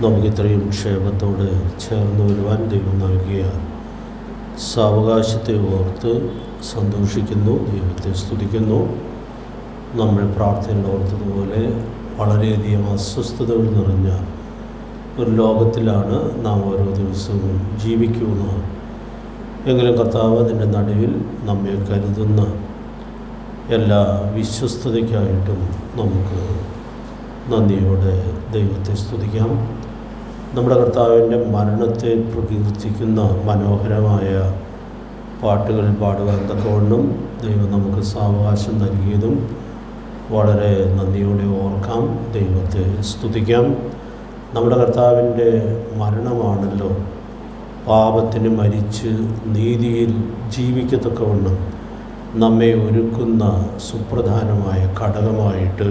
നമുക്കിത്രയും ക്ഷേമത്തോടെ ചേർന്ന് വരുവാൻ ദൈവം നൽകിയ സാവകാശത്തെ ഓർത്ത് സന്തോഷിക്കുന്നു, ദൈവത്തെ സ്തുതിക്കുന്നു. നമ്മൾ പ്രാർത്ഥനയിൽ ഓർത്തതുപോലെ വളരെയധികം അസ്വസ്ഥതകൾ നിറഞ്ഞ ഒരു ലോകത്തിലാണ് നാം ഓരോ ദിവസവും ജീവിക്കുന്നത്. എങ്കിലും കർത്താവ് അതിൻ്റെ നടുവിൽ നമ്മെ കരുതുന്ന എല്ലാ വിശ്വസ്തതയ്ക്കായിട്ടും നമുക്ക് നന്ദിയോടെ ദൈവത്തെ സ്തുതിക്കാം. നമ്മുടെ കർത്താവിൻ്റെ മരണത്തെ പ്രകീർത്തിക്കുന്ന മനോഹരമായ പാട്ടുകൾ പാടുവാൻ തക്കവണ്ണം ദൈവം നമുക്ക് സാവകാശം നൽകിയതും വളരെ നന്ദിയോടെ ഓർക്കാം, ദൈവത്തെ സ്തുതിക്കാം. നമ്മുടെ കർത്താവിൻ്റെ മരണമാണല്ലോ പാപത്തിന് മരിച്ച് നീതിയിൽ ജീവിക്കത്തക്കവണ്ണം നമ്മെ ഒരുക്കുന്ന സുപ്രധാനമായ ഘടകമായിട്ട്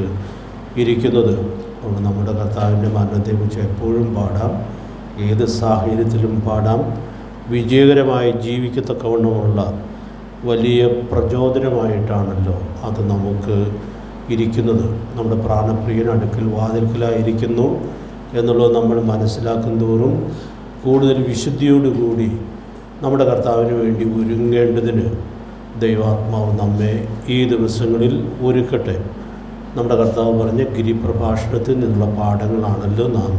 ഇരിക്കുന്നത്. അതുകൊണ്ട് നമ്മുടെ കർത്താവിൻ്റെ മരണത്തെക്കുറിച്ച് എപ്പോഴും പാടാം, ഏത് സാഹചര്യത്തിലും പാടാം. വിജയകരമായി ജീവിക്കത്തക്കവണ്ണമുള്ള വലിയ പ്രചോദനമായിട്ടാണല്ലോ അത് നമുക്ക് ഇരിക്കുന്നത്. നമ്മുടെ പ്രാണപ്രിയൻ അടുക്കൽ വാതിൽക്കലായിരിക്കുന്നു എന്നുള്ളത് നമ്മൾ മനസ്സിലാക്കും തോറും കൂടുതൽ വിശുദ്ധിയോടുകൂടി നമ്മുടെ കർത്താവിന് വേണ്ടി ഒരുങ്ങേണ്ടതിന് ദൈവാത്മാവ് നമ്മെ ഈ ദിവസങ്ങളിൽ ഒരുക്കട്ടെ. നമ്മുടെ കർത്താവ് പറഞ്ഞ ഗിരിപ്രഭാഷണത്തിൽ നിന്നുള്ള പാഠങ്ങളാണല്ലോ നാം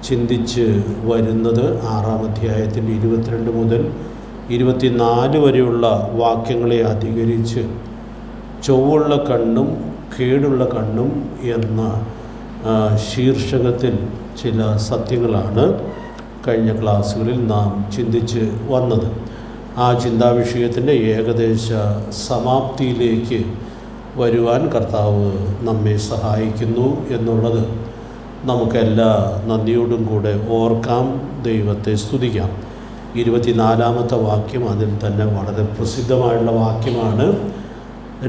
ചിന്തിച്ച് വരുന്നത്. 6-ാം അധ്യായത്തിൻ്റെ 22 മുതൽ 24 വരെയുള്ള വാക്യങ്ങളെ അധികരിച്ച് ചൊവ്വുള്ള കണ്ണും കേടുള്ള കണ്ണും എന്ന ശീർഷകത്തിൽ ചില സത്യങ്ങളാണ് കഴിഞ്ഞ ക്ലാസ്സുകളിൽ നാം ചിന്തിച്ച് വന്നത്. ആ ചിന്താവിഷയത്തിൻ്റെ ഏകദേശ സമാപ്തിയിലേക്ക് വരുവാൻ കർത്താവ് നമ്മെ സഹായിക്കുന്നു എന്നുള്ളത് നമുക്കെല്ലാ നന്ദിയോടും കൂടെ ഓർക്കാം, ദൈവത്തെ സ്തുതിക്കാം. 24-ാമത്തെ വാക്യം അതിൽ തന്നെ വളരെ പ്രസിദ്ധമായുള്ള വാക്യമാണ്.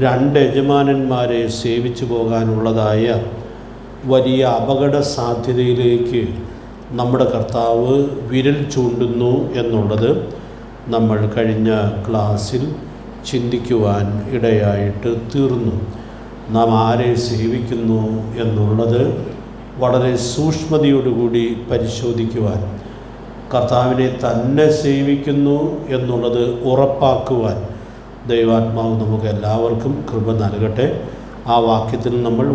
2 യജമാനന്മാരെ സേവിച്ചു പോകാനുള്ളതായ വലിയ അപകട സാധ്യതയിലേക്ക് നമ്മുടെ കർത്താവ് വിരൽ ചൂണ്ടുന്നു എന്നുള്ളത് നമ്മൾ കഴിഞ്ഞ ക്ലാസ്സിൽ ചിന്തിക്കുവാൻ ഇടയായിട്ട് തീർന്നു. നാം ആരെ സേവിക്കുന്നു എന്നുള്ളത് വളരെ സൂക്ഷ്മതയോടുകൂടി പരിശോധിക്കുവാൻ, കർത്താവിനെ തന്നെ സേവിക്കുന്നു എന്നുള്ളത് ഉറപ്പാക്കുവാൻ ദൈവാത്മാവ് നമുക്ക് എല്ലാവർക്കും കൃപ നൽകട്ടെ. ആ വാക്യത്തിൽ നമ്മൾ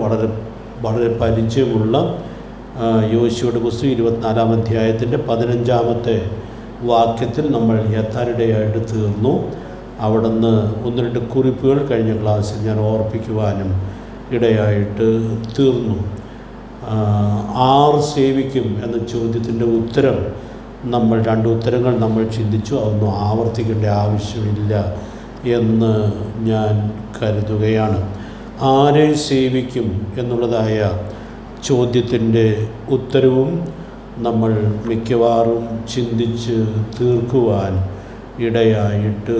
വളരെ പരിചയമുള്ള യോശുവയുടെ പുസ്തകം 24-ാം അധ്യായത്തിൻ്റെ 15-ാമത്തെ വാക്യത്തിൽ നമ്മൾ എത്താനിടയായിട്ട് തീർന്നു. അവിടുന്ന് 1-2 കുറിപ്പുകൾ കഴിഞ്ഞ ക്ലാസ്സിൽ ഞാൻ ഓർപ്പിക്കുവാനും ഇടയായിട്ട് തീർന്നു. ആർ സേവിക്കും എന്ന ചോദ്യത്തിൻ്റെ ഉത്തരം നമ്മൾ 2 ഉത്തരങ്ങൾ നമ്മൾ ചിന്തിച്ചു. അതൊന്നും ആവർത്തിക്കേണ്ട ആവശ്യമില്ല എന്ന് ഞാൻ കരുതുകയാണ്. ആരെ സേവിക്കും എന്നുള്ളതായ ചോദ്യത്തിൻ്റെ ഉത്തരവും നമ്മൾ മിക്കവാറും ചിന്തിച്ച് തീർക്കുവാൻ ഇടയായിട്ട്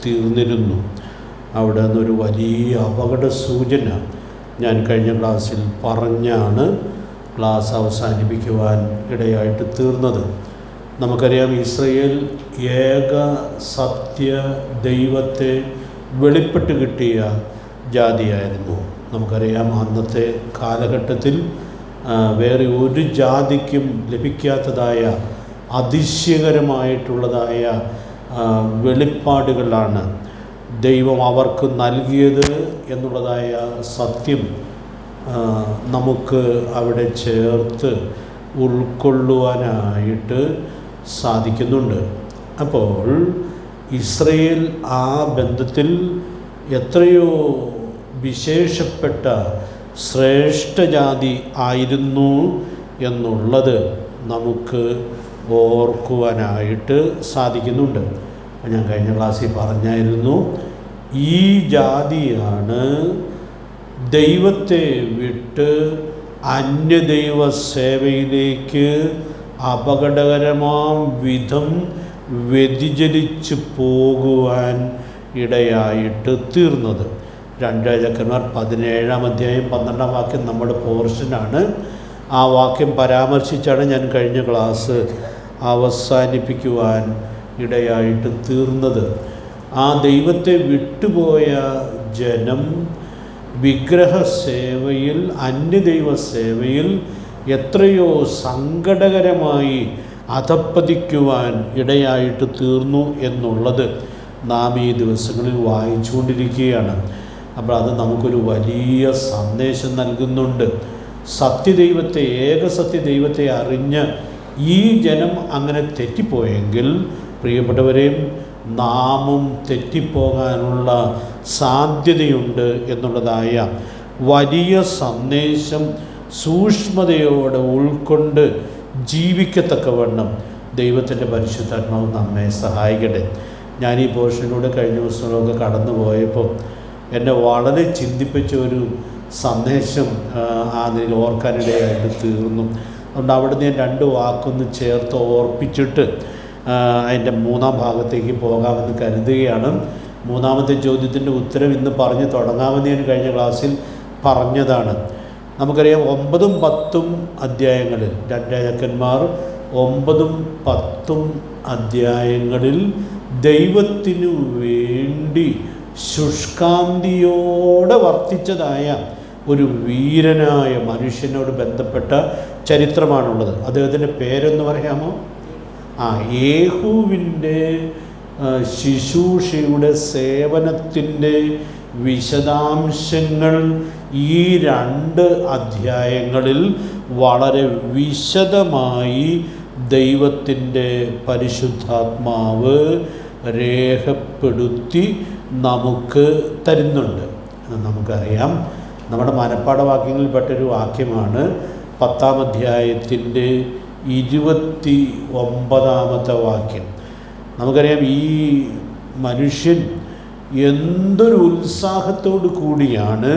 തീർന്നിരുന്നു. അവിടെ നിന്നൊരു വലിയ അപകട സൂചന ഞാൻ കഴിഞ്ഞ ക്ലാസ്സിൽ പറഞ്ഞാണ് ക്ലാസ് അവസാനിപ്പിക്കുവാൻ ഇടയായിട്ട് തീർന്നത്. നമുക്കറിയാം, ഇസ്രയേൽ ഏക സത്യ ദൈവത്തെ വെളിപ്പെട്ട് കിട്ടിയ ജാതിയായിരുന്നു. നമുക്കറിയാം, അന്നത്തെ കാലഘട്ടത്തിൽ വേറെ ഒരു ജാതിക്കും ലഭിക്കാത്തതായ അതിശയകരമായിട്ടുള്ളതായ വെളിപ്പാടുകളാണ് ദൈവം അവർക്ക് നൽകിയത് എന്നുള്ളതായ സത്യം നമുക്ക് അവിടെ ചേർത്ത് ഉൾക്കൊള്ളുവാനായിട്ട് സാധിക്കുന്നുണ്ട്. അപ്പോൾ ഇസ്രയേൽ ആ ബന്ധത്തിൽ എത്രയോ വിശേഷപ്പെട്ട ശ്രേഷ്ഠജാതി ആയിരുന്നു എന്നുള്ളത് നമുക്ക് ഓർക്കുവാനായിട്ട് സാധിക്കുന്നുണ്ട്. ഞാൻ കഴിഞ്ഞ ക്ലാസ്സിൽ പറഞ്ഞായിരുന്നു, ഈ ജാതിയാണ് ദൈവത്തെ വിട്ട് അന്യദൈവ സേവയിലേക്ക് അപകടകരമാം വിധം വ്യതിചലിച്ച് പോകുവാൻ ഇടയായിട്ട് തീർന്നത്. 2 രാജാക്കന്മാർ 17-ാം അധ്യായം 12-ാം വാക്യം നമ്മുടെ പോർഷനാണ്. ആ വാക്യം പരാമർശിച്ചാണ് ഞാൻ കഴിഞ്ഞ ക്ലാസ് അവസാനിപ്പിക്കുവാൻ ഇടയായിട്ട് തീർന്നത്. ആ ദൈവത്തെ വിട്ടുപോയ ജനം വിഗ്രഹസേവയിൽ, അന്യദൈവ സേവയിൽ എത്രയോ സങ്കടകരമായി അധപ്പതിക്കുവാൻ ഇടയായിട്ട് തീർന്നു എന്നുള്ളത് നാം ഈ ദിവസങ്ങളിൽ വായിച്ചുകൊണ്ടിരിക്കുകയാണ്. അപ്പോൾ അത് നമുക്കൊരു വലിയ സന്ദേശം നൽകുന്നുണ്ട്. സത്യദൈവത്തെ, ഏക സത്യദൈവത്തെ അറിഞ്ഞ് ഈ ജനം അങ്ങനെ തെറ്റിപ്പോയെങ്കിൽ പ്രിയപ്പെട്ടവരെയും നാമും തെറ്റിപ്പോകാനുള്ള സാധ്യതയുണ്ട് എന്നുള്ളതായ വലിയ സന്ദേശം സൂക്ഷ്മതയോടെ ഉൾക്കൊണ്ട് ജീവിക്കത്തക്കവണ്ണം ദൈവത്തിൻ്റെ പരിശുദ്ധാത്മാവ് നമ്മെ സഹായിക്കട്ടെ. ഞാൻ ഈ പോർഷനിലൂടെ കഴിഞ്ഞ ദിവസങ്ങളൊക്കെ കടന്നു പോയപ്പോൾ എന്നെ വളരെ ചിന്തിപ്പിച്ച ഒരു സന്ദേശം അതിൽ ഓർക്കാനിടയായിട്ട് തീർന്നു. അതുകൊണ്ട് അവിടുന്ന് ഞാൻ 2 വാക്കൊന്ന് ചേർത്ത് ഓർപ്പിച്ചിട്ട് അതിൻ്റെ 3-ാം ഭാഗത്തേക്ക് പോകാമെന്ന് കരുതുകയാണ്. 3-ാമത്തെ ചോദ്യത്തിൻ്റെ ഉത്തരം ഇന്ന് പറഞ്ഞ് തുടങ്ങാമെന്ന് ഞാൻ കഴിഞ്ഞ ക്ലാസ്സിൽ പറഞ്ഞതാണ്. നമുക്കറിയാം 9ഉം 10ഉം അധ്യായങ്ങളിൽ 2 രാജാക്കന്മാർ 9ഉം 10ഉം അധ്യായങ്ങളിൽ ദൈവത്തിനു വേണ്ടി ശുഷ്കാന്തിയോടെ വർത്തിച്ചതായ ഒരു വീരനായ മനുഷ്യനോട് ബന്ധപ്പെട്ട ചരിത്രമാണുള്ളത്. അദ്ദേഹത്തിൻ്റെ പേരെന്ന് പറയാമോ? യേഹൂവിൻ്റെ ശുശ്രൂഷയുടെ സേവനത്തിൻ്റെ വിശദാംശങ്ങൾ ഈ 2 അധ്യായങ്ങളിൽ വളരെ വിശദമായി ദൈവത്തിൻ്റെ പരിശുദ്ധാത്മാവ് രേഖപ്പെടുത്തി നമുക്ക് തരുന്നുണ്ട്. നമുക്കറിയാം, നമ്മുടെ മനപ്പാഠവാക്യങ്ങളിൽപ്പെട്ടൊരു വാക്യമാണ് 10-ാം അധ്യായത്തിൻ്റെ 29-ാമത്തെ വാക്യം. നമുക്കറിയാം, ഈ മനുഷ്യൻ എന്തൊരു ഉത്സാഹത്തോടു കൂടിയാണ്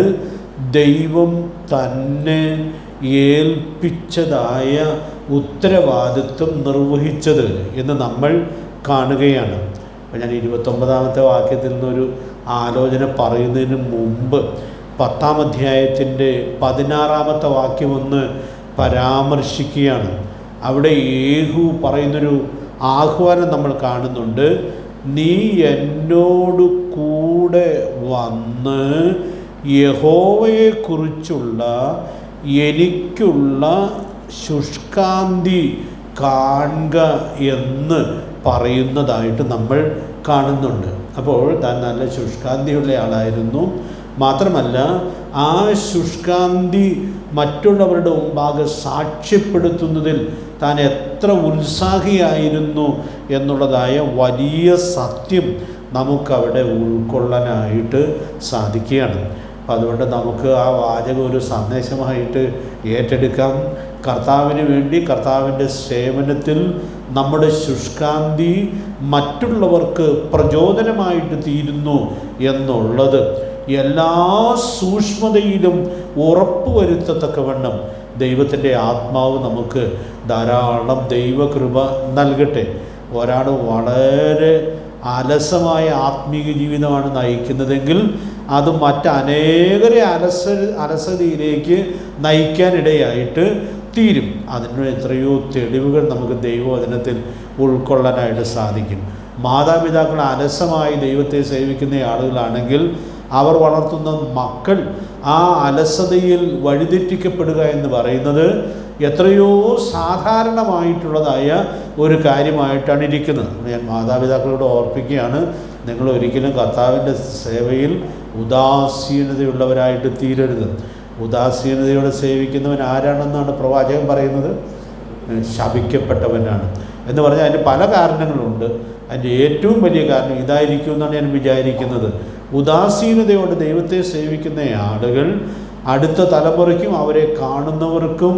ദൈവം തന്നെ ഏൽപ്പിച്ചതായ ഉത്തരവാദിത്വം നിർവഹിച്ചത് എന്ന് നമ്മൾ കാണുകയാണ്. അപ്പോൾ ഞാൻ 29-ാമത്തെ വാക്യത്തിൽ നിന്നൊരു ആലോചന പറയുന്നതിന് മുമ്പ് 10-ാം അധ്യായത്തിൻ്റെ 16-ാമത്തെ വാക്യമൊന്ന് പരാമർശിക്കുകയാണ്. അവിടെ യേഹൂ പറയുന്നൊരു ആഹ്വാനം നമ്മൾ കാണുന്നുണ്ട്. നീ എന്നോട് കൂടെ വന്ന് യഹോവയെക്കുറിച്ചുള്ള എനിക്കുള്ള ശുഷ്കാന്തി കാണുക എന്ന് പറയുന്നതായിട്ട് നമ്മൾ കാണുന്നുണ്ട്. അപ്പോൾ താൻ നല്ല ശുഷ്കാന്തിയുള്ള ആളായിരുന്നു. മാത്രമല്ല, ആ ശുഷ്കാന്തി മറ്റുള്ളവരുടെ മുമ്പാകെ സാക്ഷ്യപ്പെടുത്തുന്നതിൽ താൻ എത്ര ഉത്സാഹിയായിരുന്നു എന്നുള്ളതായ വലിയ സത്യം നമുക്കവിടെ ഉൾക്കൊള്ളാനായിട്ട് സാധിക്കുകയാണ്. അപ്പം അതുകൊണ്ട് നമുക്ക് ആ വാചകം ഒരു സന്ദേശമായിട്ട് ഏറ്റെടുക്കാം. കർത്താവിന് വേണ്ടി, കർത്താവിൻ്റെ സേവനത്തിൽ നമ്മുടെ ശുഷ്കാന്തി മറ്റുള്ളവർക്ക് പ്രചോദനമായിട്ട് തീരുന്നു എന്നുള്ളത് എല്ലാ സൂക്ഷ്മതയിലും ഉറപ്പുവരുത്തത്തക്കവണ്ണം ദൈവത്തിൻ്റെ ആത്മാവ് നമുക്ക് ധാരാളം ദൈവകൃപ നൽകട്ടെ. ഒരാൾ വളരെ അലസമായ ആത്മീയ ജീവിതമാണ് നയിക്കുന്നതെങ്കിൽ അത് മറ്റനേകരെ അലസതയിലേക്ക് നയിക്കാനിടയായിട്ട് തീരും. അതിന് എത്രയോ തെളിവുകൾ നമുക്ക് ദൈവവചനത്തിൽ ഉൾക്കൊള്ളാനായിട്ട് സാധിക്കും. മാതാപിതാക്കൾ അലസമായി ദൈവത്തെ സേവിക്കുന്ന ആളുകളാണെങ്കിൽ അവർ വളർത്തുന്ന മക്കൾ ആ അലസതയിൽ വഴിതെറ്റിക്കപ്പെടുക എന്ന് പറയുന്നത് എത്രയോ സാധാരണമായിട്ടുള്ളതായ ഒരു കാര്യമായിട്ടാണ് ഇരിക്കുന്നത്. ഞാൻ മാതാപിതാക്കളോട് ഓർപ്പിക്കുകയാണ്, നിങ്ങൾ ഒരിക്കലും കർത്താവിൻ്റെ സേവയിൽ ഉദാസീനതയുള്ളവരായിട്ട് തീരരുത്. ഉദാസീനതയോടെ സേവിക്കുന്നവൻ ആരാണെന്നാണ് പ്രവാചകൻ പറയുന്നത്? ശപിക്കപ്പെട്ടവനാണ് എന്ന് പറഞ്ഞാൽ അതിന് പല കാരണങ്ങളുണ്ട്. അതിൻ്റെ ഏറ്റവും വലിയ കാരണം ഇതായിരിക്കും എന്നാണ് ഞാൻ വിചാരിക്കുന്നത്. ഉദാസീനതയോടെ ദൈവത്തെ സേവിക്കുന്ന ആളുകൾ അടുത്ത തലമുറയ്ക്കും അവരെ കാണുന്നവർക്കും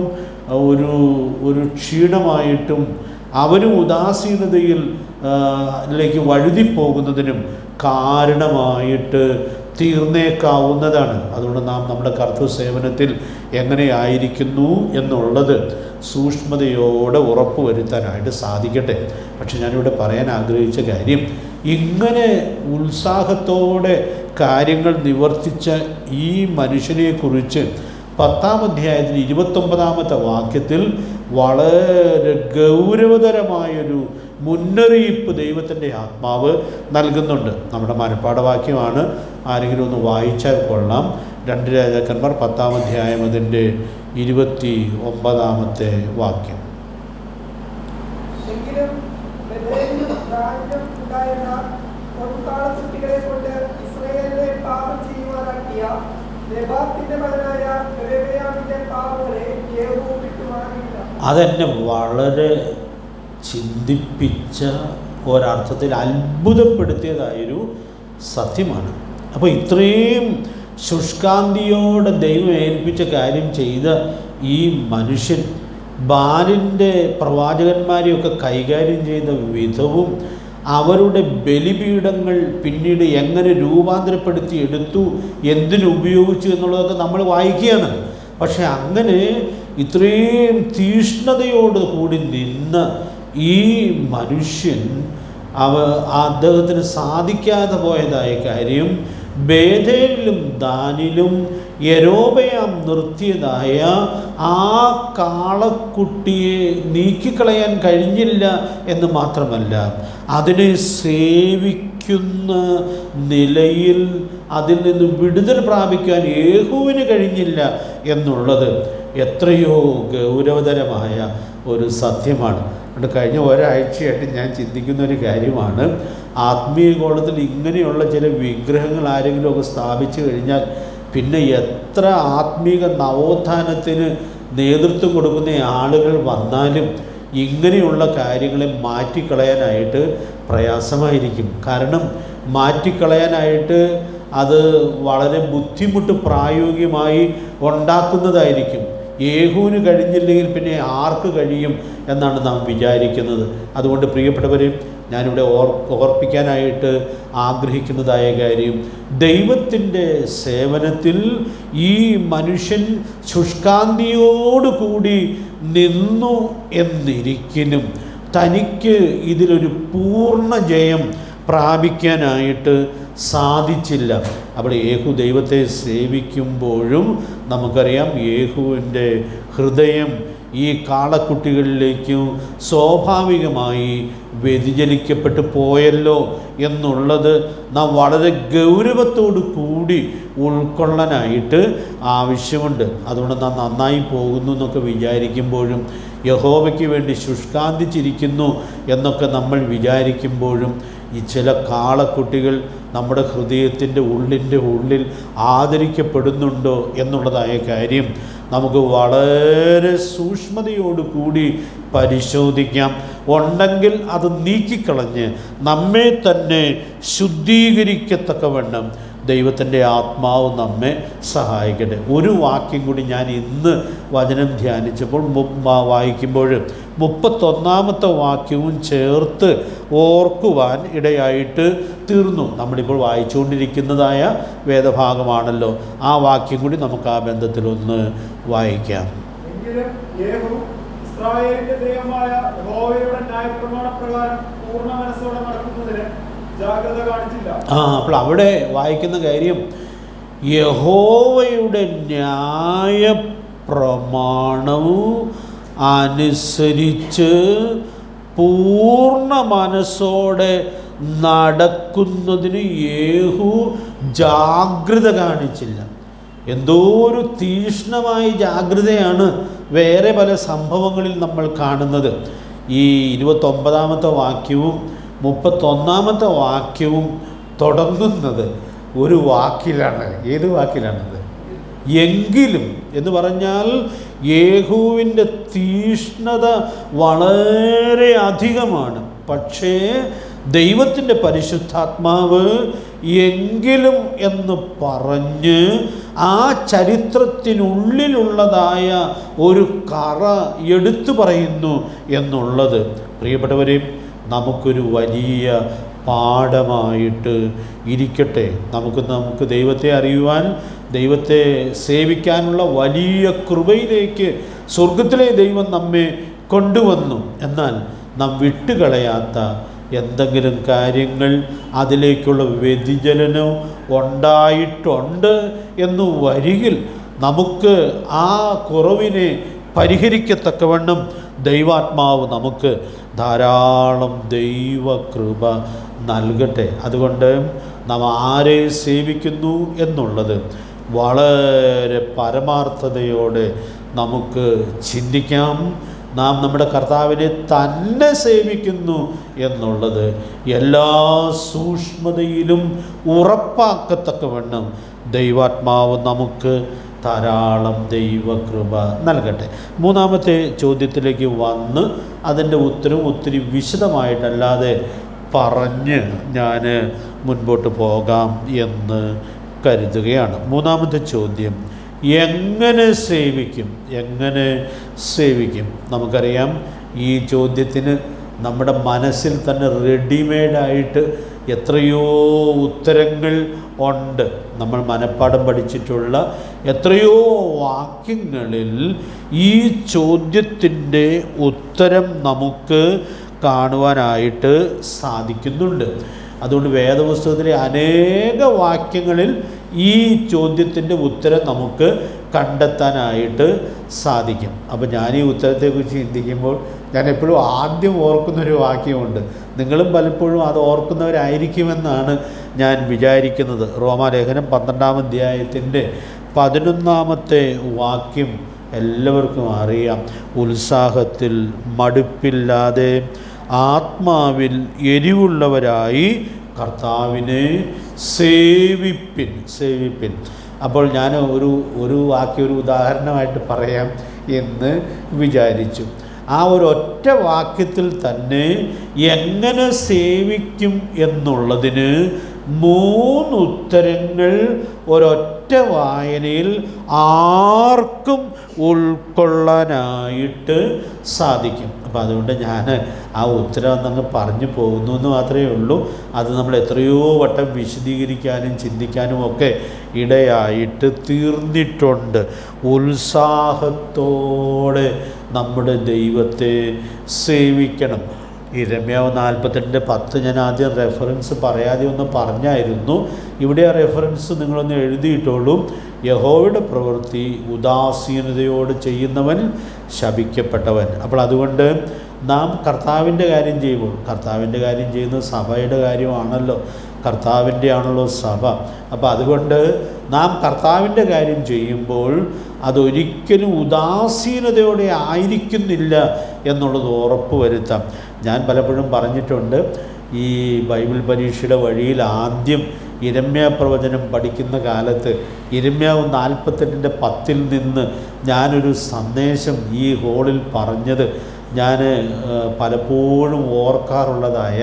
ഒരു ക്ഷീണമായിട്ടും അവരും ഉദാസീനതയിൽ ലേക്ക് വഴുതിപ്പോകുന്നതിനും കാരണമായിട്ട് തീർന്നേക്കാവുന്നതാണ്. അതുകൊണ്ട് നാം നമ്മുടെ കർത്തൃസേവനത്തിൽ എങ്ങനെയായിരിക്കുന്നു എന്നുള്ളത് സൂക്ഷ്മതയോടെ ഉറപ്പുവരുത്താനായിട്ട് സാധിക്കട്ടെ. പക്ഷെ ഞാനിവിടെ പറയാൻ ആഗ്രഹിച്ച കാര്യം, ഇങ്ങനെ ഉത്സാഹത്തോടെ കാര്യങ്ങൾ നിവർത്തിച്ച ഈ മനുഷ്യനെക്കുറിച്ച് 10-ാം അധ്യായത്തിൽ 29-ാമത്തെ വാക്യത്തിൽ വളരെ ഗൗരവതരമായൊരു മുന്നറിയിപ്പ് ദൈവത്തിൻ്റെ ആത്മാവ് നൽകുന്നുണ്ട്. നമ്മുടെ മനപ്പാഠവാക്യമാണ്, ആരെങ്കിലും ഒന്ന് വായിച്ചാൽ കൊള്ളാം. 2 രാജാക്കന്മാർ 10-ാം അധ്യായം അതിൻ്റെ 29-ാമത്തെ വാക്യം. അതെന്നെ വളരെ ചിന്തിപ്പിച്ച ഒരർത്ഥത്തിൽ അത്ഭുതപ്പെടുത്തിയതായൊരു സത്യമാണ്. അപ്പോൾ ഇത്രയും ശുഷ്കാന്തിയോടെ ദൈവം ഏൽപ്പിച്ച കാര്യം ചെയ്ത ഈ മനുഷ്യൻ ബാലിൻ്റെ പ്രവാചകന്മാരെയൊക്കെ കൈകാര്യം ചെയ്ത വിധവും അവരുടെ ബലിപീഠങ്ങൾ പിന്നീട് എങ്ങനെ രൂപാന്തരപ്പെടുത്തി എടുത്തു, എന്തിനുപയോഗിച്ചു എന്നുള്ളതൊക്കെ നമ്മൾ വായിക്കുകയാണ്. പക്ഷെ അങ്ങനെ ഇത്രയും തീഷ്ണതയോട് കൂടി നിന്ന ഈ മനുഷ്യൻ അദ്ദേഹത്തിന് സാധിക്കാതെ പോയതായ കാര്യം ബേഥേലിലും ദാനിലും യൊരോബെയാം നിർത്തിയതായ ആ കാളക്കുട്ടിയെ നീക്കിക്കളയാൻ കഴിഞ്ഞില്ല എന്ന് മാത്രമല്ല, അതിനെ സേവിക്കുന്ന നിലയിൽ അതിൽ നിന്ന് വിടുതൽ പ്രാപിക്കാൻ യേഹൂവിന് കഴിഞ്ഞില്ല എന്നുള്ളത് എത്രയോ ഗൗരവതരമായ ഒരു സത്യമാണ്. അതുകൊണ്ട് കഴിഞ്ഞ ഒരാഴ്ചയായിട്ട് ഞാൻ ചിന്തിക്കുന്ന ഒരു കാര്യമാണ്, ആത്മീയ കോളത്തിൽ ഇങ്ങനെയുള്ള ചില വിഗ്രഹങ്ങൾ ആരെങ്കിലുമൊക്കെ സ്ഥാപിച്ചു കഴിഞ്ഞാൽ പിന്നെ എത്ര ആത്മീക നവോത്ഥാനത്തിന് നേതൃത്വം കൊടുക്കുന്ന ആളുകൾ വന്നാലും ഇങ്ങനെയുള്ള കാര്യങ്ങളെ മാറ്റിക്കളയാനായിട്ട് പ്രയാസമായിരിക്കും. കാരണം മാറ്റിക്കളയാനായിട്ട് അത് വളരെ ബുദ്ധിമുട്ട് പ്രായോഗികമായി ഉണ്ടാക്കുന്നതായിരിക്കും. യേഹൂവിന് കഴിഞ്ഞില്ലെങ്കിൽ പിന്നെ ആർക്ക് കഴിയും എന്നാണ് നാം വിചാരിക്കുന്നത്. അതുകൊണ്ട് പ്രിയപ്പെട്ടവരെ, ഞാനിവിടെ ഓർപ്പിക്കാനായിട്ട് ആഗ്രഹിക്കുന്നതായ കാര്യം, ദൈവത്തിൻ്റെ സേവനത്തിൽ ഈ മനുഷ്യൻ ശുഷ്കാന്തിയോടുകൂടി നിന്നു എന്നിരിക്കലും തനിക്ക് ഇതിലൊരു പൂർണ്ണ ജയം പ്രാപിക്കാനായിട്ട് സാധിച്ചില്ല. അവിടെ യേഹൂ ദൈവത്തെ സേവിക്കുമ്പോഴും നമുക്കറിയാം യേഹൂവിൻ്റെ ഹൃദയം ഈ കാളക്കുട്ടികളിലേക്കും സ്വാഭാവികമായി വ്യതിചലിക്കപ്പെട്ടു പോയല്ലോ എന്നുള്ളത് നാം വളരെ ഗൗരവത്തോടു കൂടി ഉൾക്കൊള്ളാനായിട്ട് ആവശ്യമുണ്ട്. അതുകൊണ്ട് നാം നന്നായി പോകുന്നു എന്നൊക്കെ വിചാരിക്കുമ്പോഴും യഹോവയ്ക്ക് വേണ്ടി ശുഷ്കാന്തിച്ചിരിക്കുന്നു എന്നൊക്കെ നമ്മൾ വിചാരിക്കുമ്പോഴും ഈ ചില കാളക്കുട്ടികൾ നമ്മുടെ ഹൃദയത്തിൻ്റെ ഉള്ളിൽ ആദരിക്കപ്പെടുന്നുണ്ടോ എന്നുള്ളതായ കാര്യം നമുക്ക് വളരെ സൂക്ഷ്മതയോടുകൂടി പരിശോധിക്കാം. ഉണ്ടെങ്കിൽ അത് നീക്കിക്കളഞ്ഞ് നമ്മെ തന്നെ ശുദ്ധീകരിക്കത്തക്കവണ്ണം ദൈവത്തിൻ്റെ ആത്മാവ് നമ്മെ സഹായിക്കട്ടെ. ഒരു വാക്യം കൂടി ഞാൻ ഇന്ന് വചനം ധ്യാനിച്ചപ്പോൾ വായിക്കുമ്പോൾ 31-ാമത്തെ വാക്യവും ചേർത്ത് ഓർക്കുവാൻ ഇടയായിട്ട് തീർന്നു. നമ്മളിപ്പോൾ വായിച്ചുകൊണ്ടിരിക്കുന്നതായ വേദഭാഗമാണല്ലോ. ആ വാക്യം കൂടി നമുക്ക് ആ ബന്ധത്തിലൊന്ന് വായിക്കാം. ഇസ്രായേലിന്റെ ദൈവമായ യഹോവയുടെ ന്യായപ്രമാണപ്രകാരം പൂർണ്ണ മനസ്സോടെ നടക്കുന്നതിന് ജാഗ്രത കാണിച്ചില്ല. അപ്പോൾ അവിടെ വായിക്കുന്ന കാര്യം, യഹോവയുടെ ന്യായപ്രമാണവും അനുസരിച്ച് പൂർണ്ണ മനസ്സോടെ നടക്കുന്നതിന് യേഹൂ ജാഗ്രത കാണിച്ചില്ല. എന്തോ ഒരു തീക്ഷ്ണമായ ജാഗ്രതയാണ് വേറെ പല സംഭവങ്ങളിൽ നമ്മൾ കാണുന്നത്. ഈ 29-ാമത്തെ വാക്യവും 31-ാമത്തെ വാക്യവും തുടങ്ങുന്നത് ഒരു വാക്കിലാണ്. ഏത് വാക്കിലാണത്? എങ്കിലും എന്ന് പറഞ്ഞാൽ യേഹൂവിൻ്റെ തീക്ഷ്ണത വളരെ അധികമാണ്. പക്ഷേ ദൈവത്തിൻ്റെ പരിശുദ്ധാത്മാവ് എങ്കിലും എന്ന് പറഞ്ഞ് ആ ചരിത്രത്തിനുള്ളിലുള്ളതായ ഒരു കറ എടുത്തു പറയുന്നു എന്നുള്ളത് പ്രിയപ്പെട്ടവരെ നമുക്കൊരു വലിയ പാഠമായിട്ട് ഇരിക്കട്ടെ. നമുക്ക് ദൈവത്തെ അറിയുവാൻ, ദൈവത്തെ സേവിക്കാനുള്ള വലിയ കൃപയിലേക്ക് സ്വർഗത്തിലെ ദൈവം നമ്മെ കൊണ്ടുവന്നു. എന്നാൽ നാം വിട്ടുകളയാത്ത എന്തെങ്കിലും കാര്യങ്ങൾ, അതിലേക്കുള്ള വ്യതിചലനം ഉണ്ടായിട്ടുണ്ട് എന്ന് വരികിൽ നമുക്ക് ആ കുറവിനെ പരിഹരിക്കത്തക്കവണ്ണം ദൈവാത്മാവ് നമുക്ക് ധാരാളം ദൈവകൃപ നൽകട്ടെ. അതുകൊണ്ട് നാം ആരെ സേവിക്കുന്നു എന്നുള്ളത് വളരെ പരമാർത്ഥതയോടെ നമുക്ക് ചിന്തിക്കാം. നാം നമ്മുടെ കർത്താവിനെ തന്നെ സേവിക്കുന്നു എന്നുള്ളത് എല്ലാ സൂക്ഷ്മതയിലും ഉറപ്പാക്കത്തക്കവണ്ണം ദൈവാത്മാവ് നമുക്ക് ധാരാളം ദൈവകൃപ നൽകട്ടെ. മൂന്നാമത്തെ ചോദ്യത്തിലേക്ക് വന്ന് അതിൻ്റെ ഉത്തരം ഒത്തിരി വിശദമായിട്ടല്ലാതെ പറഞ്ഞ് ഞാൻ മുൻപോട്ട് പോകാം എന്ന് കരുതുകയാണ്. മൂന്നാമത്തെ ചോദ്യം, എങ്ങനെ സേവിക്കും? എങ്ങനെ സേവിക്കും? നമുക്കറിയാം, ഈ ചോദ്യത്തിന് നമ്മുടെ മനസ്സിൽ തന്നെ റെഡിമെയ്ഡായിട്ട് എത്രയോ ഉത്തരങ്ങൾ ഉണ്ട്. നമ്മൾ മനഃപ്പാഠം പഠിച്ചിട്ടുള്ള എത്രയോ വാക്യങ്ങളിൽ ഈ ചോദ്യത്തിൻ്റെ ഉത്തരം നമുക്ക് കാണുവാനായിട്ട് സാധിക്കുന്നുണ്ട്. അതുകൊണ്ട് വേദപുസ്തകത്തിലെ അനേക വാക്യങ്ങളിൽ ഈ ചോദ്യത്തിൻ്റെ ഉത്തരം നമുക്ക് കണ്ടെത്താനായിട്ട് സാധിക്കും. അപ്പോൾ ഞാൻ ഈ ഉത്തരത്തെക്കുറിച്ച് ചിന്തിക്കുമ്പോൾ ഞാൻ എപ്പോഴും ആദ്യം ഓർക്കുന്നൊരു വാക്യമുണ്ട്. നിങ്ങളും പലപ്പോഴും അത് ഓർക്കുന്നവരായിരിക്കുമെന്നാണ് ഞാൻ വിചാരിക്കുന്നത്. റോമാലേഖനം 12-ാം അധ്യായത്തിൻ്റെ 11-ാമത്തെ വാക്യം എല്ലാവർക്കും അറിയാം. ഉത്സാഹത്തിൽ മടുപ്പില്ലാതെ ആത്മാവിൽ എരിവുള്ളവരായി കർത്താവിനെ സേവിപ്പിൻ. അപ്പോൾ ഞാൻ ഒരു വാക്യം ഒരു ഉദാഹരണമായിട്ട് പറയാം എന്ന് വിചാരിച്ചു. ആ ഒരൊറ്റ വാക്യത്തിൽ തന്നെ എങ്ങനെ സേവിക്കും എന്നുള്ളതിന് 3 ഉത്തരങ്ങൾ ഒരൊറ്റ വായനയിൽ ആർക്കും ഉൾക്കൊള്ളാനായിട്ട് സാധിക്കും. അപ്പോൾ അതുകൊണ്ട് ഞാൻ ആ ഉത്തരം ഒന്നങ്ങ് പറഞ്ഞു പോകുന്നു എന്ന് മാത്രമേ ഉള്ളൂ. അത് നമ്മൾ എത്രയോ വട്ടം വിശദീകരിക്കാനും ചിന്തിക്കാനും ഒക്കെ ഇടയായിട്ട് തീർന്നിട്ടുണ്ട്. ഉത്സാഹത്തോടെ നമ്മുടെ ദൈവത്തെ സേവിക്കണം. ഇരമ്യാവ് 48:10 ഞാൻ ആദ്യം റെഫറൻസ് പറയാതെ ഒന്ന് പറഞ്ഞായിരുന്നു. ഇവിടെ ആ റെഫറൻസ് നിങ്ങളൊന്ന് എഴുതിയിട്ടുള്ളൂ. യഹോവയുടെ പ്രവൃത്തി ഉദാസീനതയോട് ചെയ്യുന്നവൻ ശപിക്കപ്പെട്ടവൻ. അപ്പോൾ അതുകൊണ്ട് നാം കർത്താവിൻ്റെ കാര്യം ചെയ്യുമ്പോൾ, കർത്താവിൻ്റെ കാര്യം ചെയ്യുന്നത് സഭയുടെ കാര്യമാണല്ലോ, കർത്താവിൻ്റെ ആണല്ലോ സഭ. അപ്പോൾ അതുകൊണ്ട് നാം കർത്താവിൻ്റെ കാര്യം ചെയ്യുമ്പോൾ അതൊരിക്കലും ഉദാസീനതയോടെ ആയിരിക്കുന്നില്ല എന്നുള്ളത് ഉറപ്പ് വരുത്താം. ഞാൻ പലപ്പോഴും പറഞ്ഞിട്ടുണ്ട്, ഈ ബൈബിൾ പരീക്ഷയുടെ വഴിയിൽ ആദ്യം ഇരമ്യാ പ്രവചനം പഠിക്കുന്ന കാലത്ത് ഇരമ്യാവ് 48:10 നിന്ന് ഞാനൊരു സന്ദേശം ഈ ഹോളിൽ പറഞ്ഞത് ഞാൻ പലപ്പോഴും ഓർക്കാറുള്ളതായ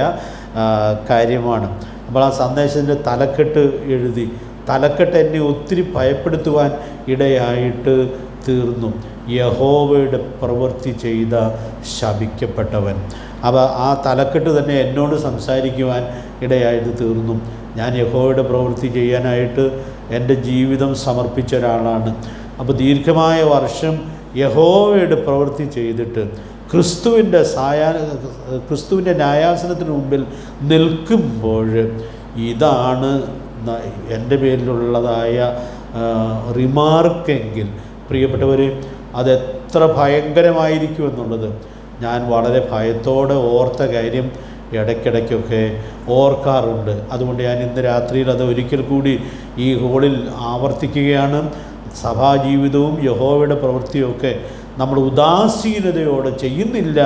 കാര്യമാണ്. അപ്പോൾ ആ സന്ദേശത്തിൻ്റെ തലക്കെട്ട് എഴുതി. തലക്കെട്ട് എന്നെ ഒത്തിരി ഭയപ്പെടുത്തുവാൻ ഇടയായിട്ട് തീർന്നു. യഹോവയുടെ പ്രവൃത്തി ചെയ്ത ശപിക്കപ്പെട്ടവൻ. അപ്പോൾ ആ തലക്കെട്ട് തന്നെ എന്നോട് സംസാരിക്കുവാൻ ഇടയായിട്ട് തീർന്നു. ഞാൻ യഹോവയുടെ പ്രവൃത്തി ചെയ്യാനായിട്ട് എൻ്റെ ജീവിതം സമർപ്പിച്ച ഒരാളാണ്. അപ്പോൾ ദീർഘമായ വർഷം യഹോവയുടെ പ്രവൃത്തി ചെയ്തിട്ട് ക്രിസ്തുവിൻ്റെ ന്യായാസനത്തിന് മുമ്പിൽ നിൽക്കുമ്പോൾ ഇതാണ് എൻ്റെ പേരിലുള്ളതായ റിമാർക്കെങ്കിൽ പ്രിയപ്പെട്ടവർ, അതെത്ര ഭയങ്കരമായിരിക്കുമെന്നുള്ളത് ഞാൻ വളരെ ഭയത്തോടെ ഓർത്ത കാര്യം ഇടയ്ക്കിടയ്ക്കൊക്കെ ഓർക്കാറുണ്ട്. അതുകൊണ്ട് ഞാൻ ഇന്ന് രാത്രിയിൽ അത് ഒരിക്കൽ കൂടി ഈ ഹോളിൽ ആവർത്തിക്കുകയാണ്. സഭാജീവിതവും യഹോവയുടെ പ്രവൃത്തിയൊക്കെ നമ്മൾ ഉദാസീനതയോടെ ചെയ്യുന്നില്ല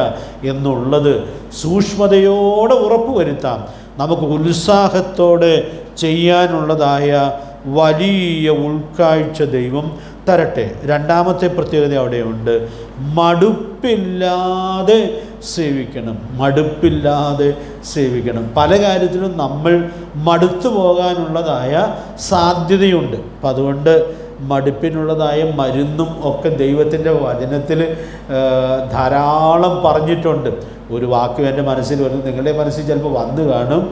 എന്നുള്ളത് സൂക്ഷ്മതയോടെ ഉറപ്പുവരുത്താം. നമുക്ക് ഉത്സാഹത്തോടെ ചെയ്യാനുള്ളതായ വലിയ ഉൾക്കാഴ്ച ദൈവം തരട്ടെ. രണ്ടാമത്തെ പ്രത്യേകത അവിടെയുണ്ട്, മടുപ്പില്ലാതെ സേവിക്കണം. മടുപ്പില്ലാതെ സേവിക്കണം. പല കാര്യത്തിലും നമ്മൾ മടുത്തു പോകാനുള്ളതായ സാധ്യതയുണ്ട്. അപ്പം അതുകൊണ്ട് മടുപ്പിനുള്ളതായ മരുന്നും ഒക്കെ ദൈവത്തിൻ്റെ വചനത്തിൽ ധാരാളം പറഞ്ഞിട്ടുണ്ട്. ഒരു വാക്യം എൻ്റെ മനസ്സിൽ വരുന്നു, നിങ്ങളുടെ മനസ്സിൽ ചിലപ്പോൾ വന്നു കാണും.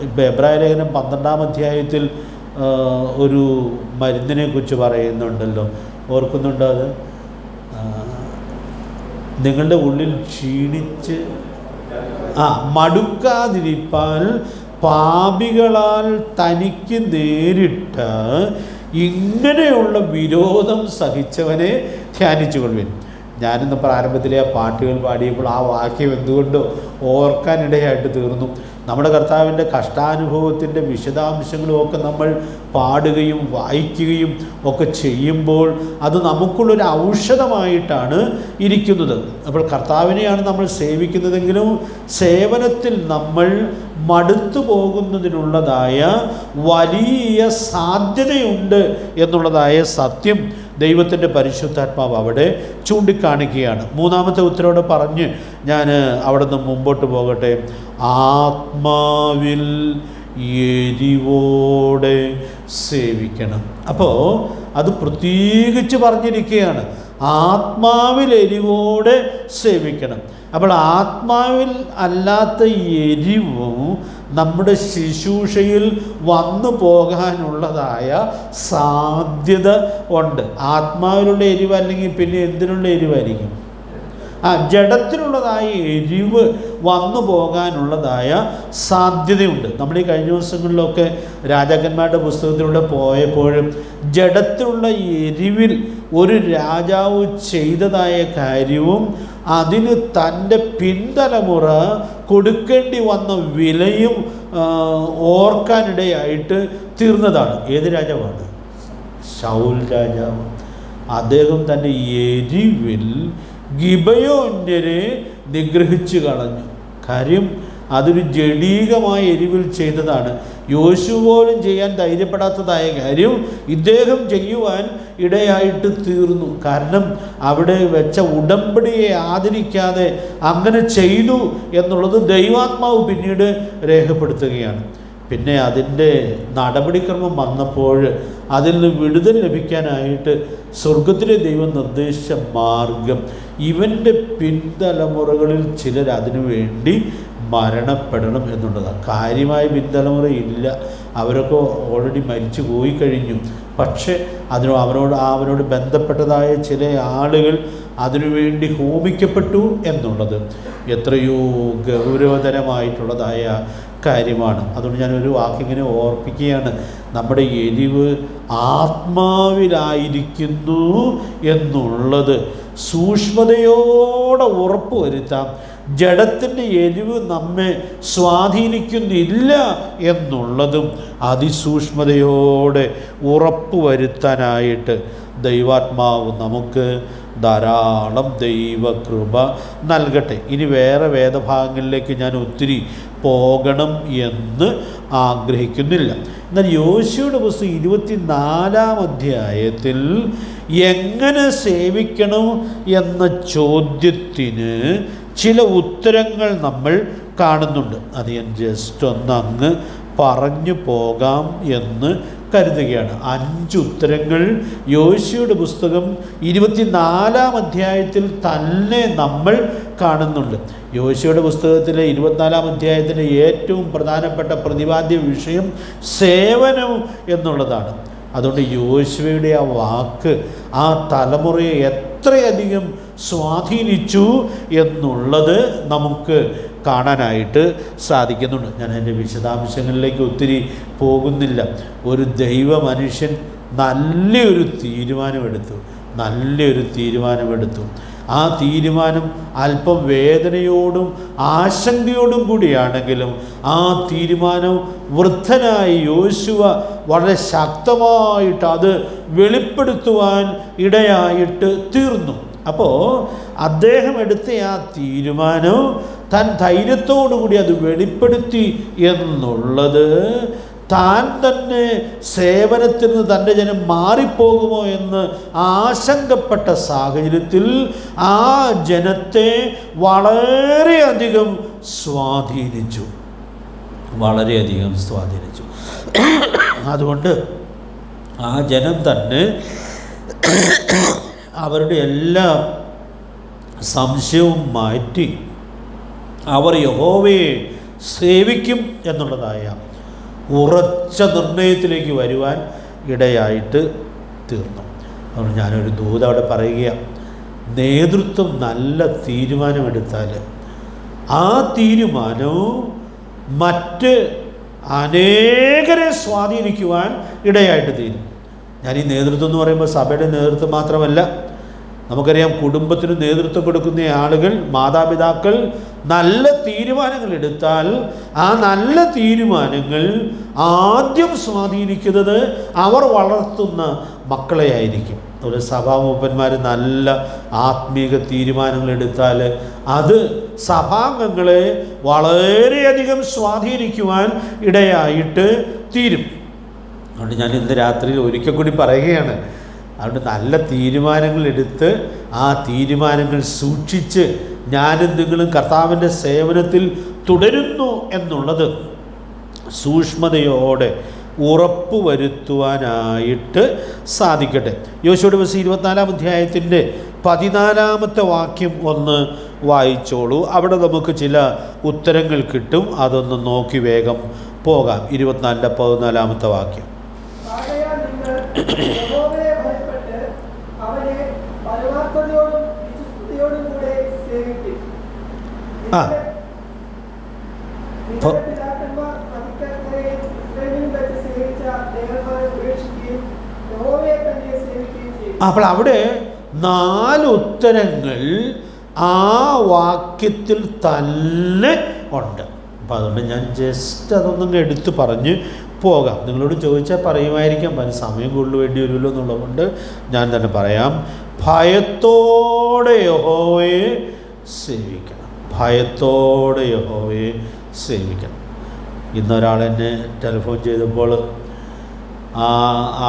ഇപ്പോൾ എബ്രായ ലേഖനം 12-ാം അധ്യായത്തിൽ ഒരു മരുന്നിനെ കുറിച്ച് പറയുന്നുണ്ടല്ലോ, ഓർക്കുന്നുണ്ടോ? അത് നിങ്ങളുടെ ഉള്ളിൽ ക്ഷീണിച്ച് മടുക്കാതിരിപ്പാൻ പാപികളാൽ തനിക്ക് നേരിട്ട ഇങ്ങനെയുള്ള വിരോധം സഹിച്ചവനെ ധ്യാനിച്ചു കൊള്ളുവിൻ. ഞാനിന്ന് പ്രാരംഭത്തിലെ ആ പാട്ടുകൾ പാടിയപ്പോൾ ആ വാക്യം എന്തുകൊണ്ടോ ഓർക്കാനിടയായിട്ട് തീർന്നു. നമ്മുടെ കർത്താവിൻ്റെ കഷ്ടാനുഭവത്തിൻ്റെ വിശദാംശങ്ങളും ഒക്കെ നമ്മൾ പാടുകയും വായിക്കുകയും ഒക്കെ ചെയ്യുമ്പോൾ അത് നമുക്കുള്ളൊരു ഔഷധമായിട്ടാണ് ഇരിക്കുന്നത്. അപ്പോൾ കർത്താവിനെയാണ് നമ്മൾ സേവിക്കുന്നതെങ്കിലും സേവനത്തിൽ നമ്മൾ മടുത്തു പോകുന്നതിനുള്ളതായ വലിയ സാധ്യതയുണ്ട് എന്നുള്ളതായ സത്യം ദൈവത്തിൻ്റെ പരിശുദ്ധാത്മാവ് അവിടെ ചൂണ്ടിക്കാണിക്കുകയാണ്. മൂന്നാമത്തെ ഉത്തരവോടെ പറഞ്ഞ് ഞാൻ അവിടെ നിന്ന് മുമ്പോട്ട് പോകട്ടെ. ആത്മാവിൽ എരിവോടെ സേവിക്കണം. അപ്പോൾ അത് പ്രത്യേകിച്ച് പറഞ്ഞിരിക്കുകയാണ്, ആത്മാവിൽ എരിവോടെ സേവിക്കണം. അപ്പോൾ ആത്മാവിൽ അല്ലാത്ത എരിവും നമ്മുടെ ശുശ്രൂഷയിൽ വന്നു പോകാനുള്ളതായ സാധ്യത ഉണ്ട്. ആത്മാവിലുള്ള എരിവ് അല്ലെങ്കിൽ പിന്നെ എന്തിനുള്ള എരിവായിരിക്കും? ജഡത്തിനുള്ളതായ എരിവ് വന്നു പോകാനുള്ളതായ സാധ്യതയുണ്ട്. നമ്മൾ ഈ കഴിഞ്ഞ ദിവസങ്ങളിലൊക്കെ രാജാക്കന്മാരുടെ പുസ്തകത്തിലൂടെ പോയപ്പോഴും ജഡത്തിലുള്ള എരിവിൽ ഒരു രാജാവ് ചെയ്തതായ കാര്യവും അതിന് തൻ്റെ പിൻതലമുറ കൊടുക്കേണ്ടി വന്ന വിലയും ഓർക്കാനിടയായിട്ട് തീർന്നതാണ്. ഏത് രാജാവാണ്? ശൗൽ രാജാവ്. അദ്ദേഹം തൻ്റെ എരിവിൽ ഗിബയോന്യരെ നിഗ്രഹിച്ചു കളഞ്ഞു. കാര്യം അതൊരു ജഡീകമായ എരിവിൽ ചെയ്തതാണ്. യോശുവ പോലും ചെയ്യാൻ ധൈര്യപ്പെടാത്തതായ കാര്യം ഇദ്ദേഹം ചെയ്യുവാൻ ഇടയായിട്ട് തീർന്നു. കാരണം അവിടെ വെച്ച ഉടമ്പടിയെ ആദരിക്കാതെ അങ്ങനെ ചെയ്തു എന്നുള്ളത് ദൈവാത്മാവ് പിന്നീട് രേഖപ്പെടുത്തുകയാണ്. പിന്നെ അതിൻ്റെ നടപടിക്രമം വന്നപ്പോൾ അതിൽ നിന്ന് വിടുതൽ ലഭിക്കാനായിട്ട് സ്വർഗത്തിലെ ദൈവം നിർദ്ദേശിച്ച മാർഗം, ഇവൻ്റെ പിൻതലമുറകളിൽ ചിലർ അതിനു വേണ്ടി മരണപ്പെടണം എന്നുള്ളതാണ്. കാര്യമായ പിൻതലമുറയില്ല, അവരൊക്കെ ഓൾറെഡി മരിച്ചു പോയി കഴിഞ്ഞു. പക്ഷേ അവനോട് ബന്ധപ്പെട്ടതായ ചില ആളുകൾ അതിനുവേണ്ടി ഹോമിക്കപ്പെട്ടു എന്നുള്ളത് എത്രയോ ഗൗരവതരമായിട്ടുള്ളതായ കാര്യമാണ്. അതുകൊണ്ട് ഞാനൊരു വാക്കിങ്ങനെ ഓർപ്പിക്കുകയാണ്, നമ്മുടെ എരിവ് ആത്മാവിലായിരിക്കുന്നു എന്നുള്ളത് സൂക്ഷ്മതയോടെ ഉറപ്പ് വരുത്താം. ജഡത്തിൻ്റെ എരിവ് നമ്മെ സ്വാധീനിക്കുന്നില്ല എന്നുള്ളതും അതിസൂക്ഷ്മതയോടെ ഉറപ്പ് വരുത്താനായിട്ട് ദൈവാത്മാവ് നമുക്ക് ധാരാളം ദൈവകൃപ നൽകട്ടെ. ഇനി വേറെ വേദഭാഗങ്ങളിലേക്ക് ഞാൻ ഒത്തിരി പോകണം എന്ന് ആഗ്രഹിക്കുന്നില്ല. എന്നാൽ യോശുവയുടെ പുസ്തകം 24-ാം അധ്യായത്തിൽ എങ്ങനെ സേവിക്കണം എന്ന ചോദ്യത്തിന് ചില ഉത്തരങ്ങൾ നമ്മൾ കാണുന്നുണ്ട്. അത് ഞാൻ ജസ്റ്റ് അങ്ങ് പറഞ്ഞു പോകാം എന്ന് കരുതുകയാണ്. 5 ഉത്തരങ്ങൾ യോശുവയുടെ പുസ്തകം 24-ാം അധ്യായത്തിൽ തന്നെ നമ്മൾ കാണുന്നുണ്ട്. യോശുവയുടെ പുസ്തകത്തിലെ 24-ാം അധ്യായത്തിലെ ഏറ്റവും പ്രധാനപ്പെട്ട പ്രതിപാദ്യ വിഷയം സേവനം എന്നുള്ളതാണ്. അതുകൊണ്ട് യോശുവയുടെ ആ വാക്ക് ആ തലമുറയെ എത്രയധികം സ്വാധീനിച്ചു എന്നുള്ളത് നമുക്ക് കാണാനായിട്ട് സാധിക്കുന്നുണ്ട്. ഞാൻ എൻ്റെ വിശദാംശങ്ങളിലേക്ക് ഒത്തിരി പോകുന്നില്ല. ഒരു ദൈവ മനുഷ്യൻ നല്ലൊരു തീരുമാനമെടുത്തു. ആ തീരുമാനം അല്പം വേദനയോടും ആശങ്കയോടും കൂടിയാണെങ്കിലും ആ തീരുമാനം വൃദ്ധനായ യോശുവ വളരെ ശക്തമായിട്ട് അത് വെളിപ്പെടുത്തുവാൻ ഇടയായിട്ട് തീർന്നു. അപ്പോൾ അദ്ദേഹം എടുത്ത ആ തീരുമാനം താൻ ധൈര്യത്തോടുകൂടി അത് വെളിപ്പെടുത്തി എന്നുള്ളത് താൻ തന്നെ സേവനത്തിൽ നിന്ന് തൻ്റെ ജനം മാറിപ്പോകുമോ എന്ന് ആശങ്കപ്പെട്ട സാഹചര്യത്തിൽ ആ ജനത്തെ വളരെയധികം സ്വാധീനിച്ചു. അതുകൊണ്ട് ആ ജനം തന്നെ അവരുടെ എല്ലാ സംശയവും മാറ്റി അവർ യഹോവയെ സേവിക്കും എന്നുള്ളതായ ഉറച്ച നിർണയത്തിലേക്ക് വരുവാൻ ഇടയായിട്ട് തീർന്നു. അതുകൊണ്ട് ഞാനൊരു ദൂത് അവിടെ പറയുകയാണ്, നേതൃത്വം നല്ല തീരുമാനമെടുത്താൽ ആ തീരുമാനവും മറ്റ് അനേകരെ സ്വാധീനിക്കുവാൻ ഇടയായിട്ട് തീരും. ഞാൻ ഈ നേതൃത്വം എന്ന് പറയുമ്പോൾ സഭയുടെ നേതൃത്വം മാത്രമല്ല, നമുക്കറിയാം, കുടുംബത്തിന് നേതൃത്വം കൊടുക്കുന്ന ആളുകൾ, മാതാപിതാക്കൾ നല്ല തീരുമാനങ്ങൾ എടുത്താൽ ആ നല്ല തീരുമാനങ്ങൾ ആദ്യം സ്വാധീനിക്കുന്നത് അവർ വളർത്തുന്ന മക്കളെ ആയിരിക്കും. അതുപോലെ സഭാമൂപ്പന്മാർ നല്ല ആത്മീക തീരുമാനങ്ങൾ എടുത്താൽ അത് സഭാംഗങ്ങളെ വളരെയധികം സ്വാധീനിക്കുവാൻ ഇടയായിട്ട് തീരും. അതുകൊണ്ട് ഞാൻ ഇന്ന് രാത്രിയിൽ ഒരിക്കൽ കൂടി പറയുകയാണ്, അതുകൊണ്ട് നല്ല തീരുമാനങ്ങൾ എടുത്ത് ആ തീരുമാനങ്ങൾ സൂക്ഷിച്ച് ഞാനും നിങ്ങളും കർത്താവിൻ്റെ സേവനത്തിൽ തുടരുന്നു എന്നുള്ളത് സൂക്ഷ്മതയോടെ ഉറപ്പുവരുത്തുവാനായിട്ട് സാധിക്കട്ടെ. യോശുവയുടെ പുസ്തകം 24-ാം അധ്യായത്തിൻ്റെ 14-ാമത്തെ വാക്യം ഒന്ന് വായിച്ചോളൂ. അവിടെ നമുക്ക് ചില ഉത്തരങ്ങൾ കിട്ടും. അതൊന്ന് നോക്കി വേഗം പോകാം. 24-ന്റെ 14-ാമത്തെ വാക്യം. ആ അപ്പോൾ അവിടെ 4 ഉത്തരങ്ങൾ ആ വാക്യത്തിൽ തന്നെ ഉണ്ട്. അപ്പോൾ അതുകൊണ്ട് ഞാൻ ജസ്റ്റ് അതൊന്നും എടുത്ത് പറഞ്ഞ് പോകാം. നിങ്ങളോട് ചോദിച്ചാൽ പറയുമായിരിക്കാം, പല സമയം കൂടുതൽ വേണ്ടി വരുമല്ലോ എന്നുള്ളതുകൊണ്ട് ഞാൻ തന്നെ പറയാം. ഭയത്തോടെ യഹോവയെ സേവിക്കണം. ഭയത്തോടെ യഹോവയെ സേവിക്കണം. ഇന്നൊരാളെന്നെ ടെലിഫോൺ ചെയ്തപ്പോൾ ആ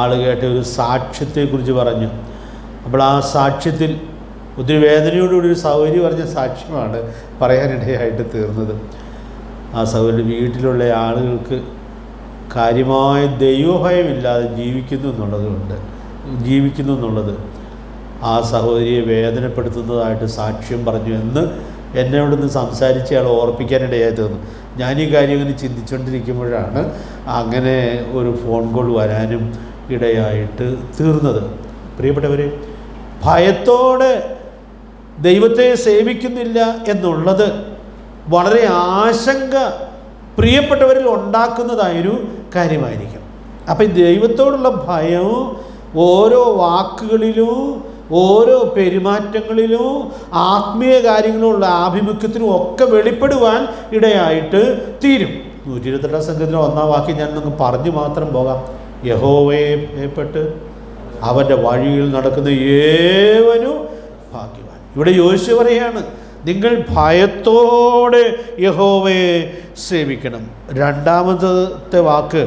ആൾ കേട്ട ഒരു സാക്ഷ്യത്തെക്കുറിച്ച് പറഞ്ഞു. അപ്പോൾ ആ സാക്ഷ്യത്തിൽ ഒത്തിരി വേദനയോടുകൂടി ഒരു സൗകര്യം പറഞ്ഞ സാക്ഷ്യമാണ് പറയാനിടയായിട്ട് തീർന്നത്. ആ സൗകര്യം വീട്ടിലുള്ള ആളുകൾക്ക് കാര്യമായ ദൈവഭയമില്ലാതെ ജീവിക്കുന്നു എന്നുള്ളത് ആ സഹോദരിയെ വേദനപ്പെടുത്തുന്നതായിട്ട് സാക്ഷ്യം പറഞ്ഞു എന്ന് എന്നോടൊന്ന് സംസാരിച്ച് അയാൾ ഓർപ്പിക്കാനിടയായി തീർന്നു. ഞാൻ ഈ കാര്യം ഇങ്ങനെ ചിന്തിച്ചുകൊണ്ടിരിക്കുമ്പോഴാണ് അങ്ങനെ ഒരു ഫോൺ കോൾ വരാനും ഇടയായിട്ട് തീർന്നത്. പ്രിയപ്പെട്ടവരെ, ഭയത്തോടെ ദൈവത്തെ സേവിക്കുന്നില്ല എന്നുള്ളത് വളരെ ആശങ്ക പ്രിയപ്പെട്ടവരിൽ ഉണ്ടാക്കുന്നതായൊരു കാര്യമായിരിക്കും. അപ്പം ഈ ദൈവത്തോടുള്ള ഭയവും ഓരോ വാക്കുകളിലും ഓരോ പെരുമാറ്റങ്ങളിലും ആത്മീയ കാര്യങ്ങളുള്ള ആഭിമുഖ്യത്തിനും ഒക്കെ വെളിപ്പെടുവാൻ ഇടയായിട്ട് തീരും. 128 സംഘത്തിലെ 1-ാം വാക്യം ഞാൻ നിങ്ങൾക്ക് പറഞ്ഞു മാത്രം പോകാം. യഹോവയെ ഭയപ്പെട്ട് അവൻ്റെ വഴിയിൽ നടക്കുന്ന ഏവനും ഭാഗ്യവാൻ. ഇവിടെ യോശുവ പറയാണ്, നിങ്ങൾ ഭയത്തോടെ യഹോവയെ സേവിക്കണം. 2-ാമത്തെ വാക്ക്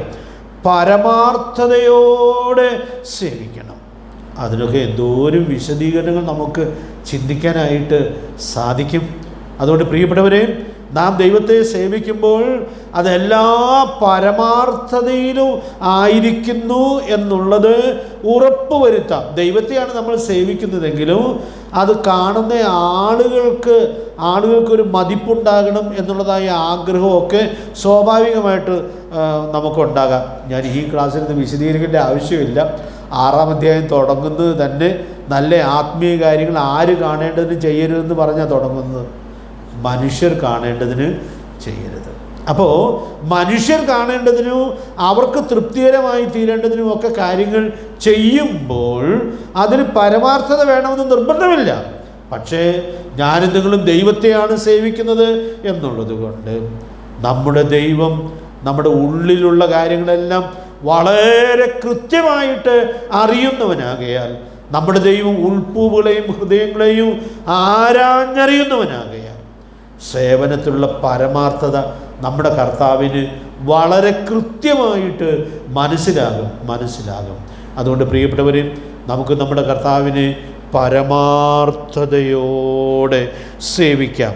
പരമാർത്ഥതയോടെ സേവിക്കണം. അതിനൊക്കെ എന്തോരം വിശദീകരണങ്ങൾ നമുക്ക് ചിന്തിക്കാനായിട്ട് സാധിക്കും. അതുകൊണ്ട് പ്രിയപ്പെട്ടവരെ, നാം ദൈവത്തെ സേവിക്കുമ്പോൾ അതെല്ലാ പരമാർത്ഥതയിലും ആയിരിക്കുന്നു എന്നുള്ളത് ഉറപ്പുവരുത്താം. ദൈവത്തെയാണ് നമ്മൾ സേവിക്കുന്നതെങ്കിലും അത് കാണുന്ന ആളുകൾക്കൊരു മതിപ്പുണ്ടാകണം എന്നുള്ളതായ ആഗ്രഹമൊക്കെ സ്വാഭാവികമായിട്ട് നമുക്കുണ്ടാകാം. ഞാൻ ഈ ക്ലാസ്സിൽ നിന്ന് വിശദീകരിക്കേണ്ട ആവശ്യമില്ല. 6-ാം അധ്യായം തുടങ്ങുന്നത് തന്നെ നല്ല ആത്മീയ കാര്യങ്ങൾ ആര് കാണേണ്ടതിന് ചെയ്യരുതെന്ന് പറഞ്ഞാൽ തുടങ്ങുന്നത്. മനുഷ്യർ കാണേണ്ടതിന് ചെയ്യരുത്. അപ്പോൾ മനുഷ്യർ കാണേണ്ടതിനും അവർക്ക് തൃപ്തികരമായി തീരേണ്ടതിനും ഒക്കെ കാര്യങ്ങൾ ചെയ്യുമ്പോൾ അതിന് പരമാർത്ഥത വേണമെന്ന് നിർബന്ധമില്ല. പക്ഷേ ഞാനും നിങ്ങളും ദൈവത്തെയാണ് സേവിക്കുന്നത് എന്നുള്ളത് കൊണ്ട് നമ്മുടെ ദൈവം നമ്മുടെ ഉള്ളിലുള്ള കാര്യങ്ങളെല്ലാം വളരെ കൃത്യമായിട്ട് അറിയുന്നവനാകയാൽ, നമ്മുടെ ദൈവം ഉൾപ്പൂവുകളെയും ഹൃദയങ്ങളെയും ആരാഞ്ഞറിയുന്നവനാകയാൽ സേവനത്തിലുള്ള പരമാർത്ഥത നമ്മുടെ കർത്താവിന് വളരെ കൃത്യമായിട്ട് മനസ്സിലാകും. അതുകൊണ്ട് പ്രിയപ്പെട്ടവരെ, നമുക്ക് നമ്മുടെ കർത്താവിനെ പരമാർത്ഥതയോടെ സേവിക്കാം.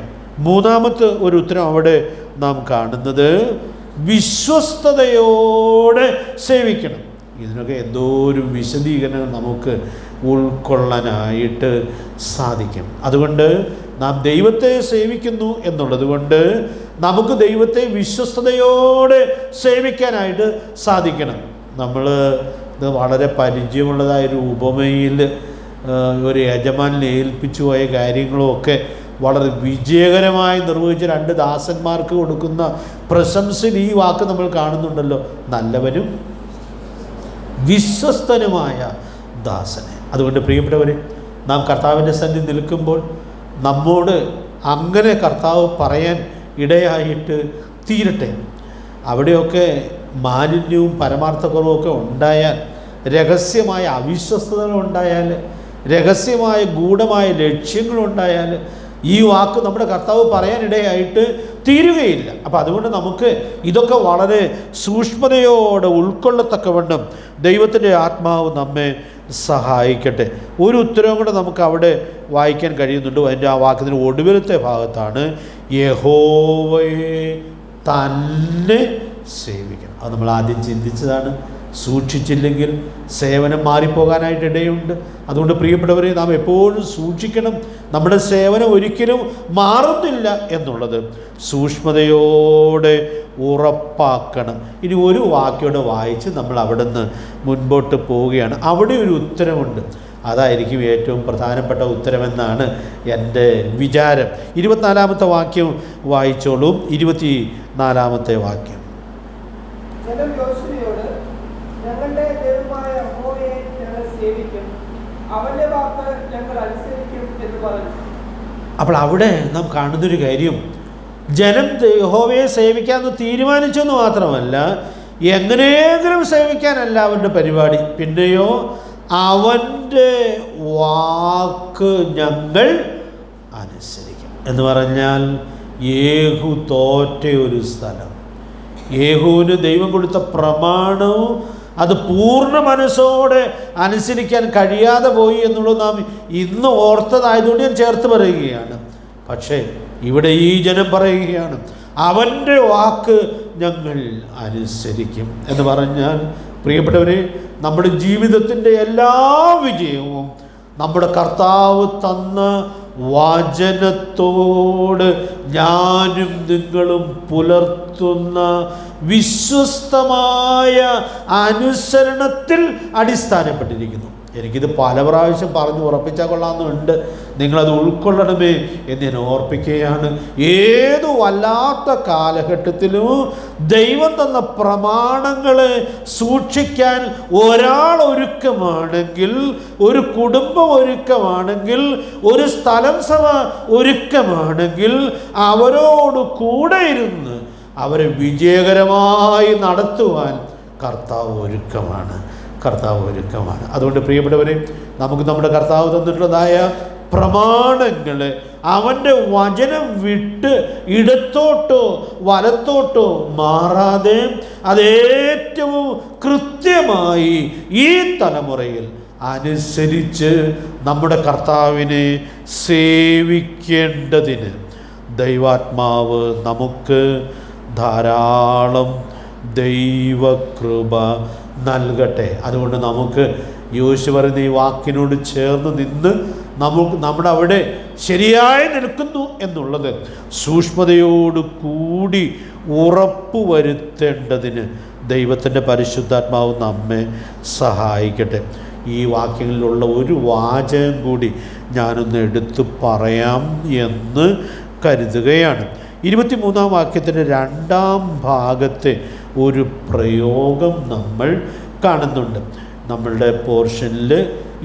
3-ാമത്തെ ഒരു ഉത്തരം അവിടെ നാം കാണുന്നത് വിശ്വസ്തയോടെ സേവിക്കണം. ഇതിനൊക്കെ എന്തോ ഒരു വിശദീകരണം നമുക്ക് ഉൾക്കൊള്ളാനായിട്ട് സാധിക്കും. അതുകൊണ്ട് നാം ദൈവത്തെ സേവിക്കുന്നു എന്നുള്ളത് കൊണ്ട് നമുക്ക് ദൈവത്തെ വിശ്വസ്തയോടെ സേവിക്കാനായിട്ട് സാധിക്കണം. നമ്മൾ ഇത് വളരെ പരിചയമുള്ളതായൊരു ഉപമയിൽ ഒരു യജമാനെ ഏൽപ്പിച്ചു പോയ കാര്യങ്ങളുമൊക്കെ വളരെ വിജയകരമായി നിർവഹിച്ച 2 ദാസന്മാർക്ക് കൊടുക്കുന്ന പ്രശംസയിൽ ഈ വാക്ക് നമ്മൾ കാണുന്നുണ്ടല്ലോ, നല്ലവനും വിശ്വസ്തനുമായ ദാസനെ. അതുകൊണ്ട് പ്രിയപ്പെട്ടവരെ, നാം കർത്താവിൻ്റെ സന്നിധി നിൽക്കുമ്പോൾ നമ്മോട് അങ്ങനെ കർത്താവ് പറയാൻ ഇടയായിട്ട് തീരട്ടെ. അവിടെയൊക്കെ മാലിന്യവും പരമാർത്ഥക്കുറവുമൊക്കെ ഉണ്ടായാൽ, രഹസ്യമായ അവിശ്വസ്തതകളുണ്ടായാൽ, രഹസ്യമായ ഗൂഢമായ ലക്ഷ്യങ്ങളുണ്ടായാൽ ഈ വാക്ക് നമ്മുടെ കർത്താവ് പറയാനിടയായിട്ട് തീരുകയില്ല. അപ്പം അതുകൊണ്ട് നമുക്ക് ഇതൊക്കെ വളരെ സൂക്ഷ്മതയോടെ ഉൾക്കൊള്ളത്തക്കവണ്ണം ദൈവത്തിൻ്റെ ആത്മാവ് നമ്മെ സഹായിക്കട്ടെ. ഒരു ഉത്തരവും കൂടെ നമുക്ക് അവിടെ വായിക്കാൻ കഴിയുന്നുണ്ട്. അതിൻ്റെ ആ വാക്കിൻ്റെ ഒടുവിലത്തെ ഭാഗത്താണ് യഹോവയെ തന്നെ സേവിക്കണം. അത് നമ്മൾ ആദ്യം ചിന്തിച്ചതാണ്. സൂക്ഷിച്ചില്ലെങ്കിൽ സേവനം മാറിപ്പോകാനായിട്ട് ഇടയുണ്ട്. അതുകൊണ്ട് പ്രിയപ്പെട്ടവരെ, നാം എപ്പോഴും സൂക്ഷിക്കണം. നമ്മുടെ സേവനം ഒരിക്കലും മാറുന്നില്ല എന്നുള്ളത് സൂക്ഷ്മതയോടെ ഉറപ്പാക്കണം. ഇനി ഒരു വാക്യോടെ വായിച്ച് നമ്മൾ അവിടെ നിന്ന് മുൻപോട്ട് പോവുകയാണ്. അവിടെ ഒരു ഉത്തരമുണ്ട്. അതായിരിക്കും ഏറ്റവും പ്രധാനപ്പെട്ട ഉത്തരമെന്നാണ് എൻ്റെ വിചാരം. 24-ാമത്തെ വാക്യം വായിച്ചോളൂ. 24-ാമത്തെ വാക്യം. ഞങ്ങളുടെ ദൈവമായ യഹോവയെ ഞങ്ങൾ സേവിക്കും, അവന്റെ വാക്ക് ഞങ്ങൾ അനുസരിക്കും എന്ന് പറഞ്ഞു. അപ്പോൾ അവിടെ നാം കാണുന്നൊരു കാര്യം, ജനം യഹോവയെ സേവിക്കാമെന്ന് തീരുമാനിച്ചെന്ന് മാത്രമല്ല, എങ്ങനെയെങ്കിലും സേവിക്കാനല്ല അവൻ്റെ പരിപാടി. പിന്നെയോ അവൻ്റെ വാക്ക് ഞങ്ങൾ അനുസരിക്കും എന്ന് പറഞ്ഞാൽ, യേഹൂ തോറ്റ ഒരു സ്ഥലം, യേഹൂവിന് ദൈവം കൊടുത്ത പ്രമാണവും അത് പൂർണ്ണ മനസ്സോടെ അനുസരിക്കാൻ കഴിയാതെ പോയി എന്നുള്ളത് നാം ഇന്ന് ഓർത്തതായതുകൊണ്ട് ഞാൻ ചേർത്ത് പറയുകയാണ്. പക്ഷേ ഇവിടെ ഈ ജനം പറയുകയാണ്, അവൻ്റെ വാക്ക് ഞങ്ങൾ അനുസരിക്കും എന്ന് പറഞ്ഞാൽ, പ്രിയപ്പെട്ടവരെ, നമ്മുടെ ജീവിതത്തിൻ്റെ എല്ലാ വിജയവും നമ്മുടെ കർത്താവ് തന്ന വചനത്തോട് ഞാനും നിങ്ങളും പുലർത്തുന്ന വിശ്വസ്തമായ അനുസരണത്തിൽ അടിസ്ഥാനപ്പെട്ടിരിക്കുന്നു. എനിക്കിത് പല പ്രാവശ്യം പറഞ്ഞു ഉറപ്പിച്ചാൽ കൊള്ളാമെന്നുണ്ട്. നിങ്ങളത് ഉൾക്കൊള്ളണമേ എന്ന് ഞാൻ ഓർപ്പിക്കുകയാണ്. ഏതു വല്ലാത്ത കാലഘട്ടത്തിലും ദൈവം തന്ന പ്രമാണങ്ങളെ സൂക്ഷിക്കാൻ ഒരാൾ ഒരുക്കമാണെങ്കിൽ, ഒരു കുടുംബം ഒരുക്കമാണെങ്കിൽ, ഒരു സ്ഥലം സഭ ഒരുക്കമാണെങ്കിൽ, അവരോട് കൂടെ ഇരുന്ന് അവരെ വിജയകരമായി നടത്തുവാൻ കർത്താവ് ഒരുക്കമാണ്. അതുകൊണ്ട് പ്രിയപ്പെട്ടവരെ, നമുക്ക് നമ്മുടെ കർത്താവ് തന്നിട്ടുള്ളതായ പ്രമാണങ്ങൾ അവൻ്റെ വചനം വിട്ട് ഇടത്തോട്ടോ വലത്തോട്ടോ മാറാതെ അതേറ്റവും കൃത്യമായി ഈ തലമുറയിൽ അനുസരിച്ച് നമ്മുടെ കർത്താവിനെ സേവിക്കേണ്ടതിന് ദൈവാത്മാവ് നമുക്ക് ധാരാളം ദൈവകൃപ നൽകട്ടെ. അതുകൊണ്ട് നമുക്ക് യോശുവ പറയുന്ന ഈ വാക്കിനോട് ചേർന്ന് നിന്ന് നമ്മുടെ അവിടെ ശരിയായി നിൽക്കുന്നു എന്നുള്ളത് സൂക്ഷ്മതയോട് കൂടി ഉറപ്പുവരുത്തേണ്ടതിന് ദൈവത്തിൻ്റെ പരിശുദ്ധാത്മാവ് നമ്മെ സഹായിക്കട്ടെ. ഈ വാക്യങ്ങളിലുള്ള ഒരു വാചകം കൂടി ഞാനൊന്ന് എടുത്തു പറയാം എന്ന് കരുതുകയാണ്. 23-ാം വാക്യത്തിൻ്റെ 2-ാം ഭാഗത്തെ ഒരു പ്രയോഗം നമ്മൾ കാണുന്നുണ്ട്. നമ്മളുടെ പോർഷനിൽ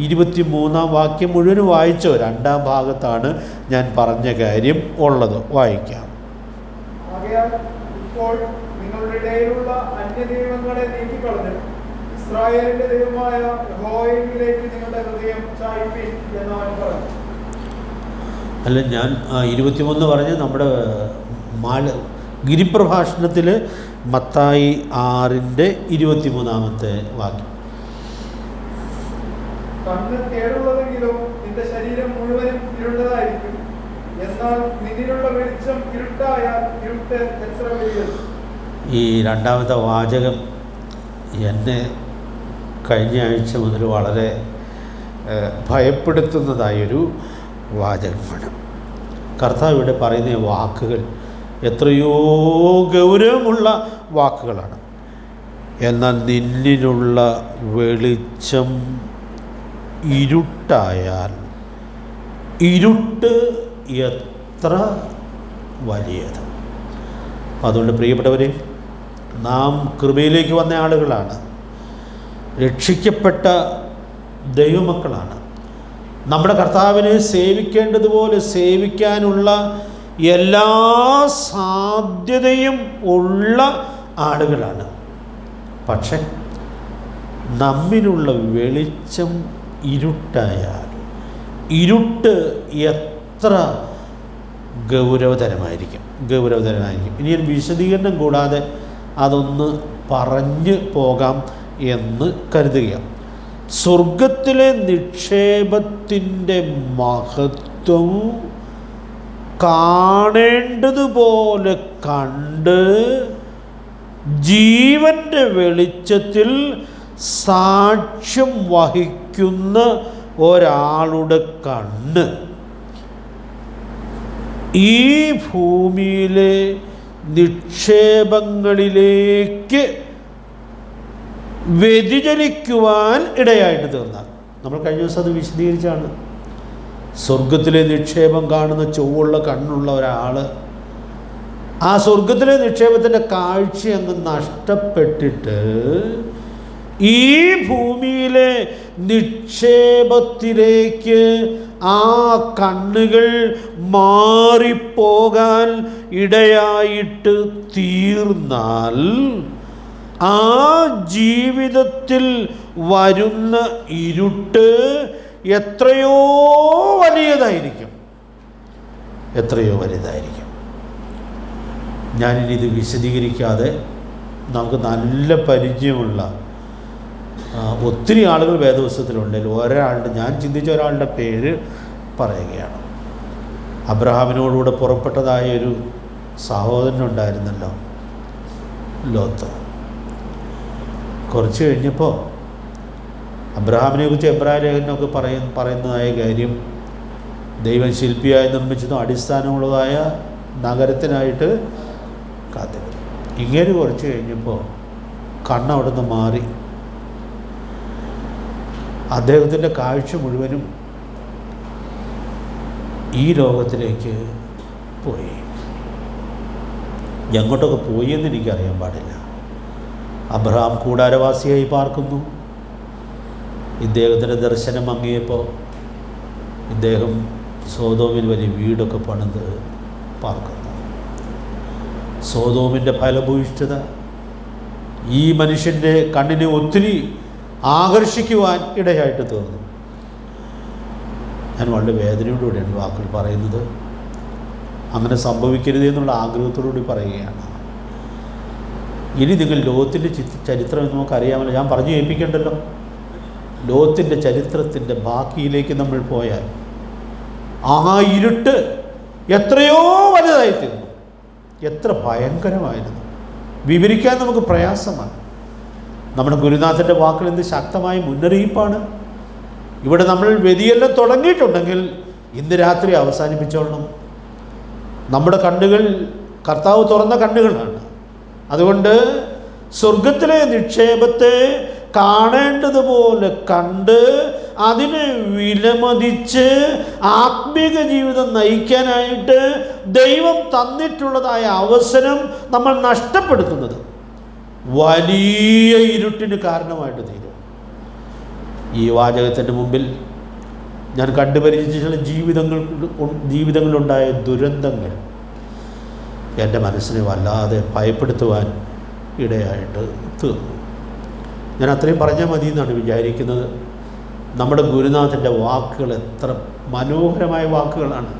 23-ാം വാക്യം മുഴുവൻ വായിച്ചോ. 2-ാം ഭാഗത്താണ് ഞാൻ പറഞ്ഞ കാര്യം ഉള്ളത്. വായിക്കാം. ആകയാൽ ഇപ്പോൾ നിങ്ങളുടെ ഇടയിലുള്ള അന്യദൈവങ്ങളെ നീക്കിക്കളഞ്ഞ് ഇസ്രായേലിന്റെ ദൈവമായ യഹോവയിലേക്ക് നിങ്ങളുടെ ഹൃദയം ചായിപ്പിൻ എന്ന് അവൻ പറഞ്ഞു. അല്ല, ഞാൻ 23 പറഞ്ഞ് നമ്മുടെ ഗിരിപ്രഭാഷണത്തിൽ മത്തായി 6-ന്റെ 23-ാമത്തെ വാക്യം. കണ്ണ് കേടുള്ളതെങ്കിലും നിന്റെ ശരീരം മുഴുവനും ഇരുണ്ടതായിരിക്കും. എന്നാൽ നിന്നിലുള്ള വെളിച്ചം ഇരുട്ടായാൽ ഇരുട്ട് എത്ര വലിയത്. ഈ 2-ാമത്തെ വാചകം എന്നെ കഴിഞ്ഞ ആഴ്ച മുതൽ വളരെ ഭയപ്പെടുത്തുന്നതായൊരു വാചകമാണ്. കർത്താവ് ഇവിടെ പറയുന്ന വാക്കുകൾ എത്രയോ ഗൗരവമുള്ള വാക്കുകളാണ്. എന്നാൽ നിന്നിലുള്ള വെളിച്ചം ഇരുട്ടായാൽ ഇരുട്ട് എത്ര വലിയത്. അതുകൊണ്ട് പ്രിയപ്പെട്ടവരെ, നാം കൃപയിലേക്ക് വന്ന ആളുകളാണ്, രക്ഷിക്കപ്പെട്ട ദൈവമക്കളാണ്. നമ്മുടെ കർത്താവിനെ സേവിക്കേണ്ടതുപോലെ സേവിക്കാനുള്ള എല്ലാ സാധ്യതയും ഉള്ള ആളുകളാണ്. പക്ഷെ നമ്മിലുള്ള വെളിച്ചം ഇരുട്ടായാൽ ഇരുട്ട് എത്ര ഗൗരവതരമായിരിക്കും. ഇനി ഒരു വിശദീകരണം കൂടാതെ അതൊന്ന് പറഞ്ഞു പോകാം എന്ന് കരുതുക. സ്വർഗത്തിലെ നിക്ഷേപത്തിൻ്റെ മഹത്വം കാണേണ്ടതുപോലെ കണ്ട് ജീവൻ്റെ വെളിച്ചത്തിൽ സാക്ഷ്യം വഹിക്കുന്ന ഒരാളുടെ കണ്ണ് ഈ ഭൂമിയിലെ നിക്ഷേപങ്ങളിലേക്ക് വ്യതിചലിക്കുവാൻ ഇടയായിട്ട് തീർന്നാൽ, നമ്മൾ കഴിഞ്ഞ ദിവസം അത് വിശദീകരിച്ചാണ്. സ്വർഗത്തിലെ നിക്ഷേപം കാണുന്ന ചൊവ്വുള്ള കണ്ണുള്ള ഒരാൾ ആ സ്വർഗത്തിലെ നിക്ഷേപത്തിൻ്റെ കാഴ്ച അങ്ങ് നഷ്ടപ്പെട്ടിട്ട് ഈ ഭൂമിയിലെ നിക്ഷേപത്തിലേക്ക് ആ കണ്ണുകൾ മാറിപ്പോകാൻ ഇടയായിട്ട് തീർന്നാൽ ആ ജീവിതത്തിൽ വരുന്ന ഇരുട്ട് എത്രയോ വലുതായിരിക്കും. ഞാനിനി ഇത് വിശദീകരിക്കാതെ നമുക്ക് നല്ല പരിചയമുള്ള ഒത്തിരി ആളുകൾ വേദപുസ്തകത്തിലുണ്ടെങ്കിൽ ഒരാളുടെ, ഞാൻ ചിന്തിച്ച ഒരാളുടെ പേര് പറയുകയാണ്. അബ്രഹാമിനോടുകൂടെ പുറപ്പെട്ടതായ ഒരു സഹോദരനുണ്ടായിരുന്നല്ലോ, ലോത്ത്. കുറച്ച് കഴിഞ്ഞപ്പോൾ അബ്രഹാമിനെ കുറിച്ച് എബ്രായ ലേഖനമൊക്കെ പറയുന്നതായ കാര്യം, ദൈവം ശില്പിയായി നിർമ്മിച്ചതും അടിസ്ഥാനമുള്ളതായ നഗരത്തിനായിട്ട് കാത്തിരുന്നു. ഇങ്ങനെ കുറച്ച് കഴിഞ്ഞപ്പോൾ കണ്ണവിടുന്ന് മാറി. അദ്ദേഹത്തിൻ്റെ കാഴ്ച മുഴുവനും ഈ ലോകത്തിലേക്ക് പോയി. എങ്ങോട്ടൊക്കെ പോയി എന്ന് എനിക്കറിയാൻ പാടില്ല. അബ്രഹാം കൂടാരവാസിയായി പാർക്കുന്നു. ഇദ്ദേഹത്തിൻ്റെ ദർശനം മങ്ങിയപ്പോൾ ഇദ്ദേഹം സോദോമിൽ വലിയ വീടൊക്കെ പണിത് പാർക്കുന്നു. സോദോമിൻ്റെ ഫലഭൂയിഷ്ഠത ഈ മനുഷ്യൻ്റെ കണ്ണിനെ ഒത്തിരി ആകർഷിക്കുവാൻ ഇടയായിട്ട് തീർന്നു. ഞാൻ വളരെ വേദനയോടുകൂടിയാണ് വാക്കുകൾ പറയുന്നത്. അങ്ങനെ സംഭവിക്കരുത് എന്നുള്ള ആഗ്രഹത്തോടുകൂടി പറയുകയാണ്. ഇനി നിങ്ങൾ ലോത്തിൻ്റെ ചരിത്രം എന്ന് നമുക്കറിയാമല്ലോ, ഞാൻ പറഞ്ഞു കേൾപ്പിക്കണ്ടല്ലോ. ലോത്തിൻ്റെ ചരിത്രത്തിൻ്റെ ബാക്കിയിലേക്ക് നമ്മൾ പോയാൽ ആ ഇരുട്ട് എത്രയോ വലുതായിത്തീർന്നു, എത്ര ഭയങ്കരമായിരുന്നു, വിവരിക്കാൻ നമുക്ക് പ്രയാസമാണ്. നമ്മുടെ ഗുരുനാഥൻ്റെ വാക്കുകൾ എന്ത് ശക്തമായ മുന്നറിയിപ്പാണ്. ഇവിടെ നമ്മൾ വ്യതിയെല്ലാം തുടങ്ങിയിട്ടുണ്ടെങ്കിൽ ഇന്ന് രാത്രി അവസാനിപ്പിച്ചോളണം. നമ്മുടെ കണ്ണുകൾ കർത്താവ് തുറന്ന കണ്ണുകളാണ്. അതുകൊണ്ട് സ്വർഗത്തിലെ നിക്ഷേപത്തെ കാണേണ്ടതുപോലെ കണ്ട് അതിനെ വിലമതിച്ച് ആത്മീക ജീവിതം നയിക്കാനായിട്ട് ദൈവം തന്നിട്ടുള്ളതായ അവസരം നമ്മൾ നഷ്ടപ്പെടുത്തുന്നത് വലിയ ഇരുട്ടിന് കാരണമായിട്ട് തീരും. ഈ വാചകത്തിൻ്റെ മുമ്പിൽ ഞാൻ കണ്ടുപരിചിച്ച ചില ജീവിതങ്ങളിലുണ്ടായ ദുരന്തങ്ങൾ എൻ്റെ മനസ്സിനെ വല്ലാതെ ഭയപ്പെടുത്തുവാൻ ഇടയായിട്ട് തീർന്നു. ഞാൻ അത്രയും പറഞ്ഞാൽ മതി എന്നാണ് വിചാരിക്കുന്നത്. നമ്മുടെ ഗുരുനാഥൻ്റെ വാക്കുകൾ എത്ര മനോഹരമായ വാക്കുകളാണ്.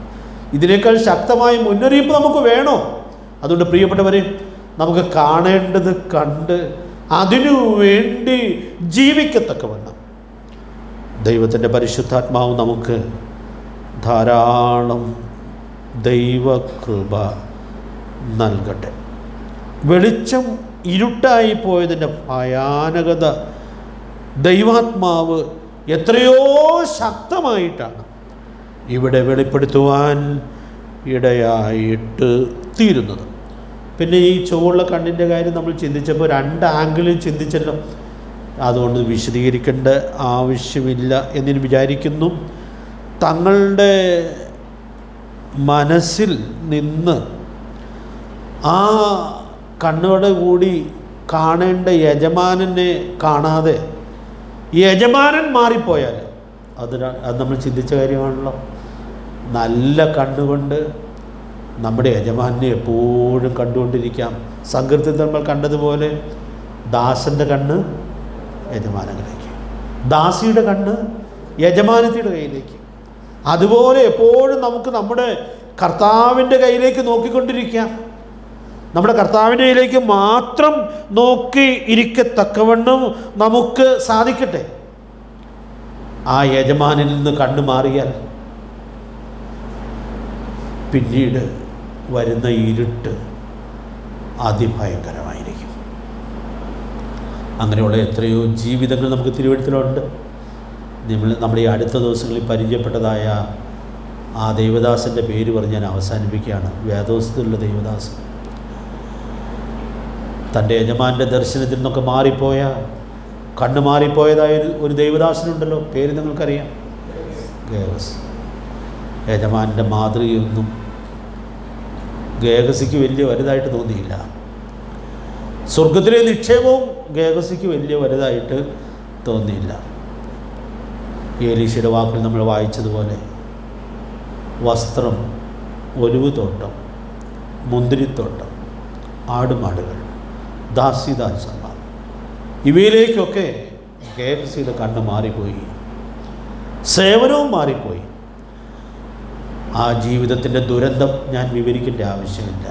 ഇതിനേക്കാൾ ശക്തമായ മുന്നറിയിപ്പ് നമുക്ക് വേണോ? അതുകൊണ്ട് പ്രിയപ്പെട്ടവരെ, നമുക്ക് കാണേണ്ടത് കണ്ട് അതിനു വേണ്ടി ജീവിക്കത്തക്കവണ്ണം ദൈവത്തിൻ്റെ പരിശുദ്ധാത്മാവ് നമുക്ക് ധാരാളം ദൈവകൃപ നൽകട്ടെ. വെളിച്ചം ഇരുട്ടായി പോയതിൻ്റെ ഭയാനകത ദൈവാത്മാവ് എത്രയോ ശക്തമായിട്ടാണ് ഇവിടെ വെളിപ്പെടുത്തുവാൻ ഇടയായിട്ട് തീരുന്നത്. പിന്നെ ഈ ചുവള്ള കണ്ണിൻ്റെ കാര്യം നമ്മൾ ചിന്തിച്ചപ്പോൾ രണ്ട് ആംഗിളിൽ ചിന്തിച്ചല്ലോ. അതുകൊണ്ട് വിശദീകരിക്കേണ്ട ആവശ്യമില്ല എന്ന് വിചാരിക്കുന്നു. തങ്ങളുടെ മനസ്സിൽ നിന്ന് ആ കണ്ണോടെ കൂടി കാണേണ്ട യജമാനനെ കാണാതെ യജമാനൻ മാറിപ്പോയാൽ അത് നമ്മൾ ചിന്തിച്ച കാര്യമാണല്ലോ. നല്ല കണ്ണുകൊണ്ട് നമ്മുടെ യജമാനെ എപ്പോഴും കണ്ടുകൊണ്ടിരിക്കാം. സങ്കീർത്തനത്തിൽ നമ്മൾ കണ്ടതുപോലെ ദാസൻ്റെ കണ്ണ് യജമാനങ്ങളിലേക്ക്, ദാസിയുടെ കണ്ണ് യജമാനത്തിയുടെ കയ്യിലേക്ക്. അതുപോലെ എപ്പോഴും നമുക്ക് നമ്മുടെ കർത്താവിൻ്റെ കയ്യിലേക്ക് നോക്കിക്കൊണ്ടിരിക്കാം. നമ്മുടെ കർത്താവിൻ്റെ കയ്യിലേക്ക് മാത്രം നോക്കി ഇരിക്കത്തക്കവണ്ണം നമുക്ക് സാധിക്കട്ടെ. ആ യജമാനിൽ നിന്ന് കണ്ണു മാറിയാൽ പിന്നീട് വരുന്ന ഇരുട്ട് അതിഭയങ്കരമായിരിക്കും. അങ്ങനെയുള്ള എത്രയോ ജീവിതങ്ങൾ നമുക്ക് തിരുവഴുത്തിലുണ്ട്. നമ്മുടെ ഈ അടുത്ത ദിവസങ്ങളിൽ പരിചയപ്പെട്ടതായ ആ ദൈവദാസൻ്റെ പേര് പറഞ്ഞ് ഞാൻ അവസാനിപ്പിക്കുകയാണ്. വേദോസ്തത്തിലുള്ള ദേവദാസൻ. തൻ്റെ യജമാൻ്റെ ദർശനത്തിൽ നിന്നൊക്കെ മാറിപ്പോയ, കണ്ണ് മാറിപ്പോയതായ ഒരു ദൈവദാസനുണ്ടല്ലോ, പേര് നിങ്ങൾക്കറിയാം, ഗേഹസ്. യജമാൻ്റെ മാതൃകയൊന്നും ഗേഹസിക്ക് വലിയ വലുതായിട്ട് തോന്നിയില്ല. സ്വർഗത്തിലെ നിക്ഷേപവും ഗേഹസിക്ക് വലിയ വലുതായിട്ട് തോന്നിയില്ല. ഏലീശയുടെ വാക്കിൽ നമ്മൾ വായിച്ചതുപോലെ വസ്ത്രം, ഒലിവ് തോട്ടം, മുന്തിരിത്തോട്ടം, ആടുമാടുകൾ, ദാസിദാസന്മാർ, ഇവയിലേക്കൊക്കെ ഗേഹസിയുടെ കണ്ണ് മാറിപ്പോയി, സേവനവും മാറിപ്പോയി. ആ ജീവിതത്തിൻ്റെ ദുരന്തം ഞാൻ വിവരിക്കേണ്ട ആവശ്യമില്ല,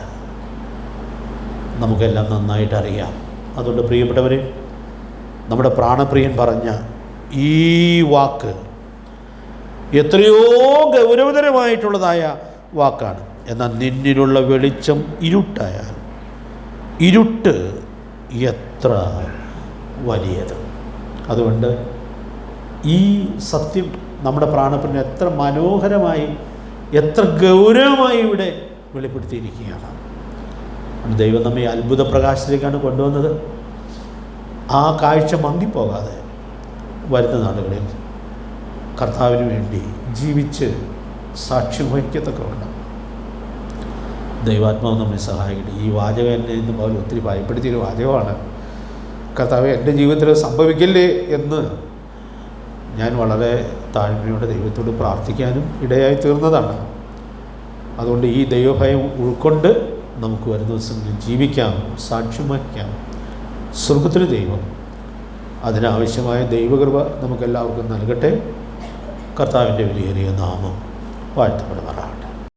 നമുക്കെല്ലാം നന്നായിട്ട് അറിയാം. അതുകൊണ്ട് പ്രിയപ്പെട്ടവരെ, നമ്മുടെ പ്രാണപ്രിയൻ പറഞ്ഞ ഈ വാക്ക് എത്രയോ ഗൗരവതരമായിട്ടുള്ളതായ വാക്കാണ്. എന്നാൽ നിന്നിലുള്ള വെളിച്ചം ഇരുട്ടായാൽ ഇരുട്ട് എത്ര വലിയത്. അതുകൊണ്ട് ഈ സത്യം നമ്മുടെ പ്രാണപ്രിയൻ എത്ര മനോഹരമായി, എത്ര ഗൗരവമായി ഇവിടെ വെളിപ്പെടുത്തിയിരിക്കുകയാണ്. ദൈവം നമ്മെ അത്ഭുത പ്രകാശത്തിലേക്കാണ് കൊണ്ടുവന്നത്. ആ കാഴ്ച മങ്ങിപ്പോകാതെ വരുന്ന നാളുകളിൽ കർത്താവിന് വേണ്ടി ജീവിച്ച് സാക്ഷ്യം വഹിക്കത്തക്കവണ്ണം ദൈവാത്മാവ് നമ്മെ സഹായിക്കട്ടെ. ഈ വാചകം എന്നെ ഇന്ന് പോലെ ഒത്തിരി ഭയപ്പെടുത്തിയൊരു വാചകമാണ്. കർത്താവ് എൻ്റെ ജീവിതത്തിൽ സംഭവിക്കില്ലേ എന്ന് ഞാൻ വളരെ താഴ്മയോടെ ദൈവത്തോട് പ്രാർത്ഥിക്കാനും ഇടയായി തീർന്നതാണ്. അതുകൊണ്ട് ഈ ദൈവഭയം ഉൾക്കൊണ്ട് നമുക്ക് വരുന്ന ദിവസങ്ങളിൽ ജീവിക്കാം, സാക്ഷ്യം വഹിക്കാം. സ്വർഗത്തിലെ ദൈവം അതിനാവശ്യമായ ദൈവകൃപ നമുക്കെല്ലാവർക്കും നൽകട്ടെ. കർത്താവിൻ്റെ വിലയേറിയ നാമം വാഴ്ത്തപ്പെടുമാറാകട്ടെ.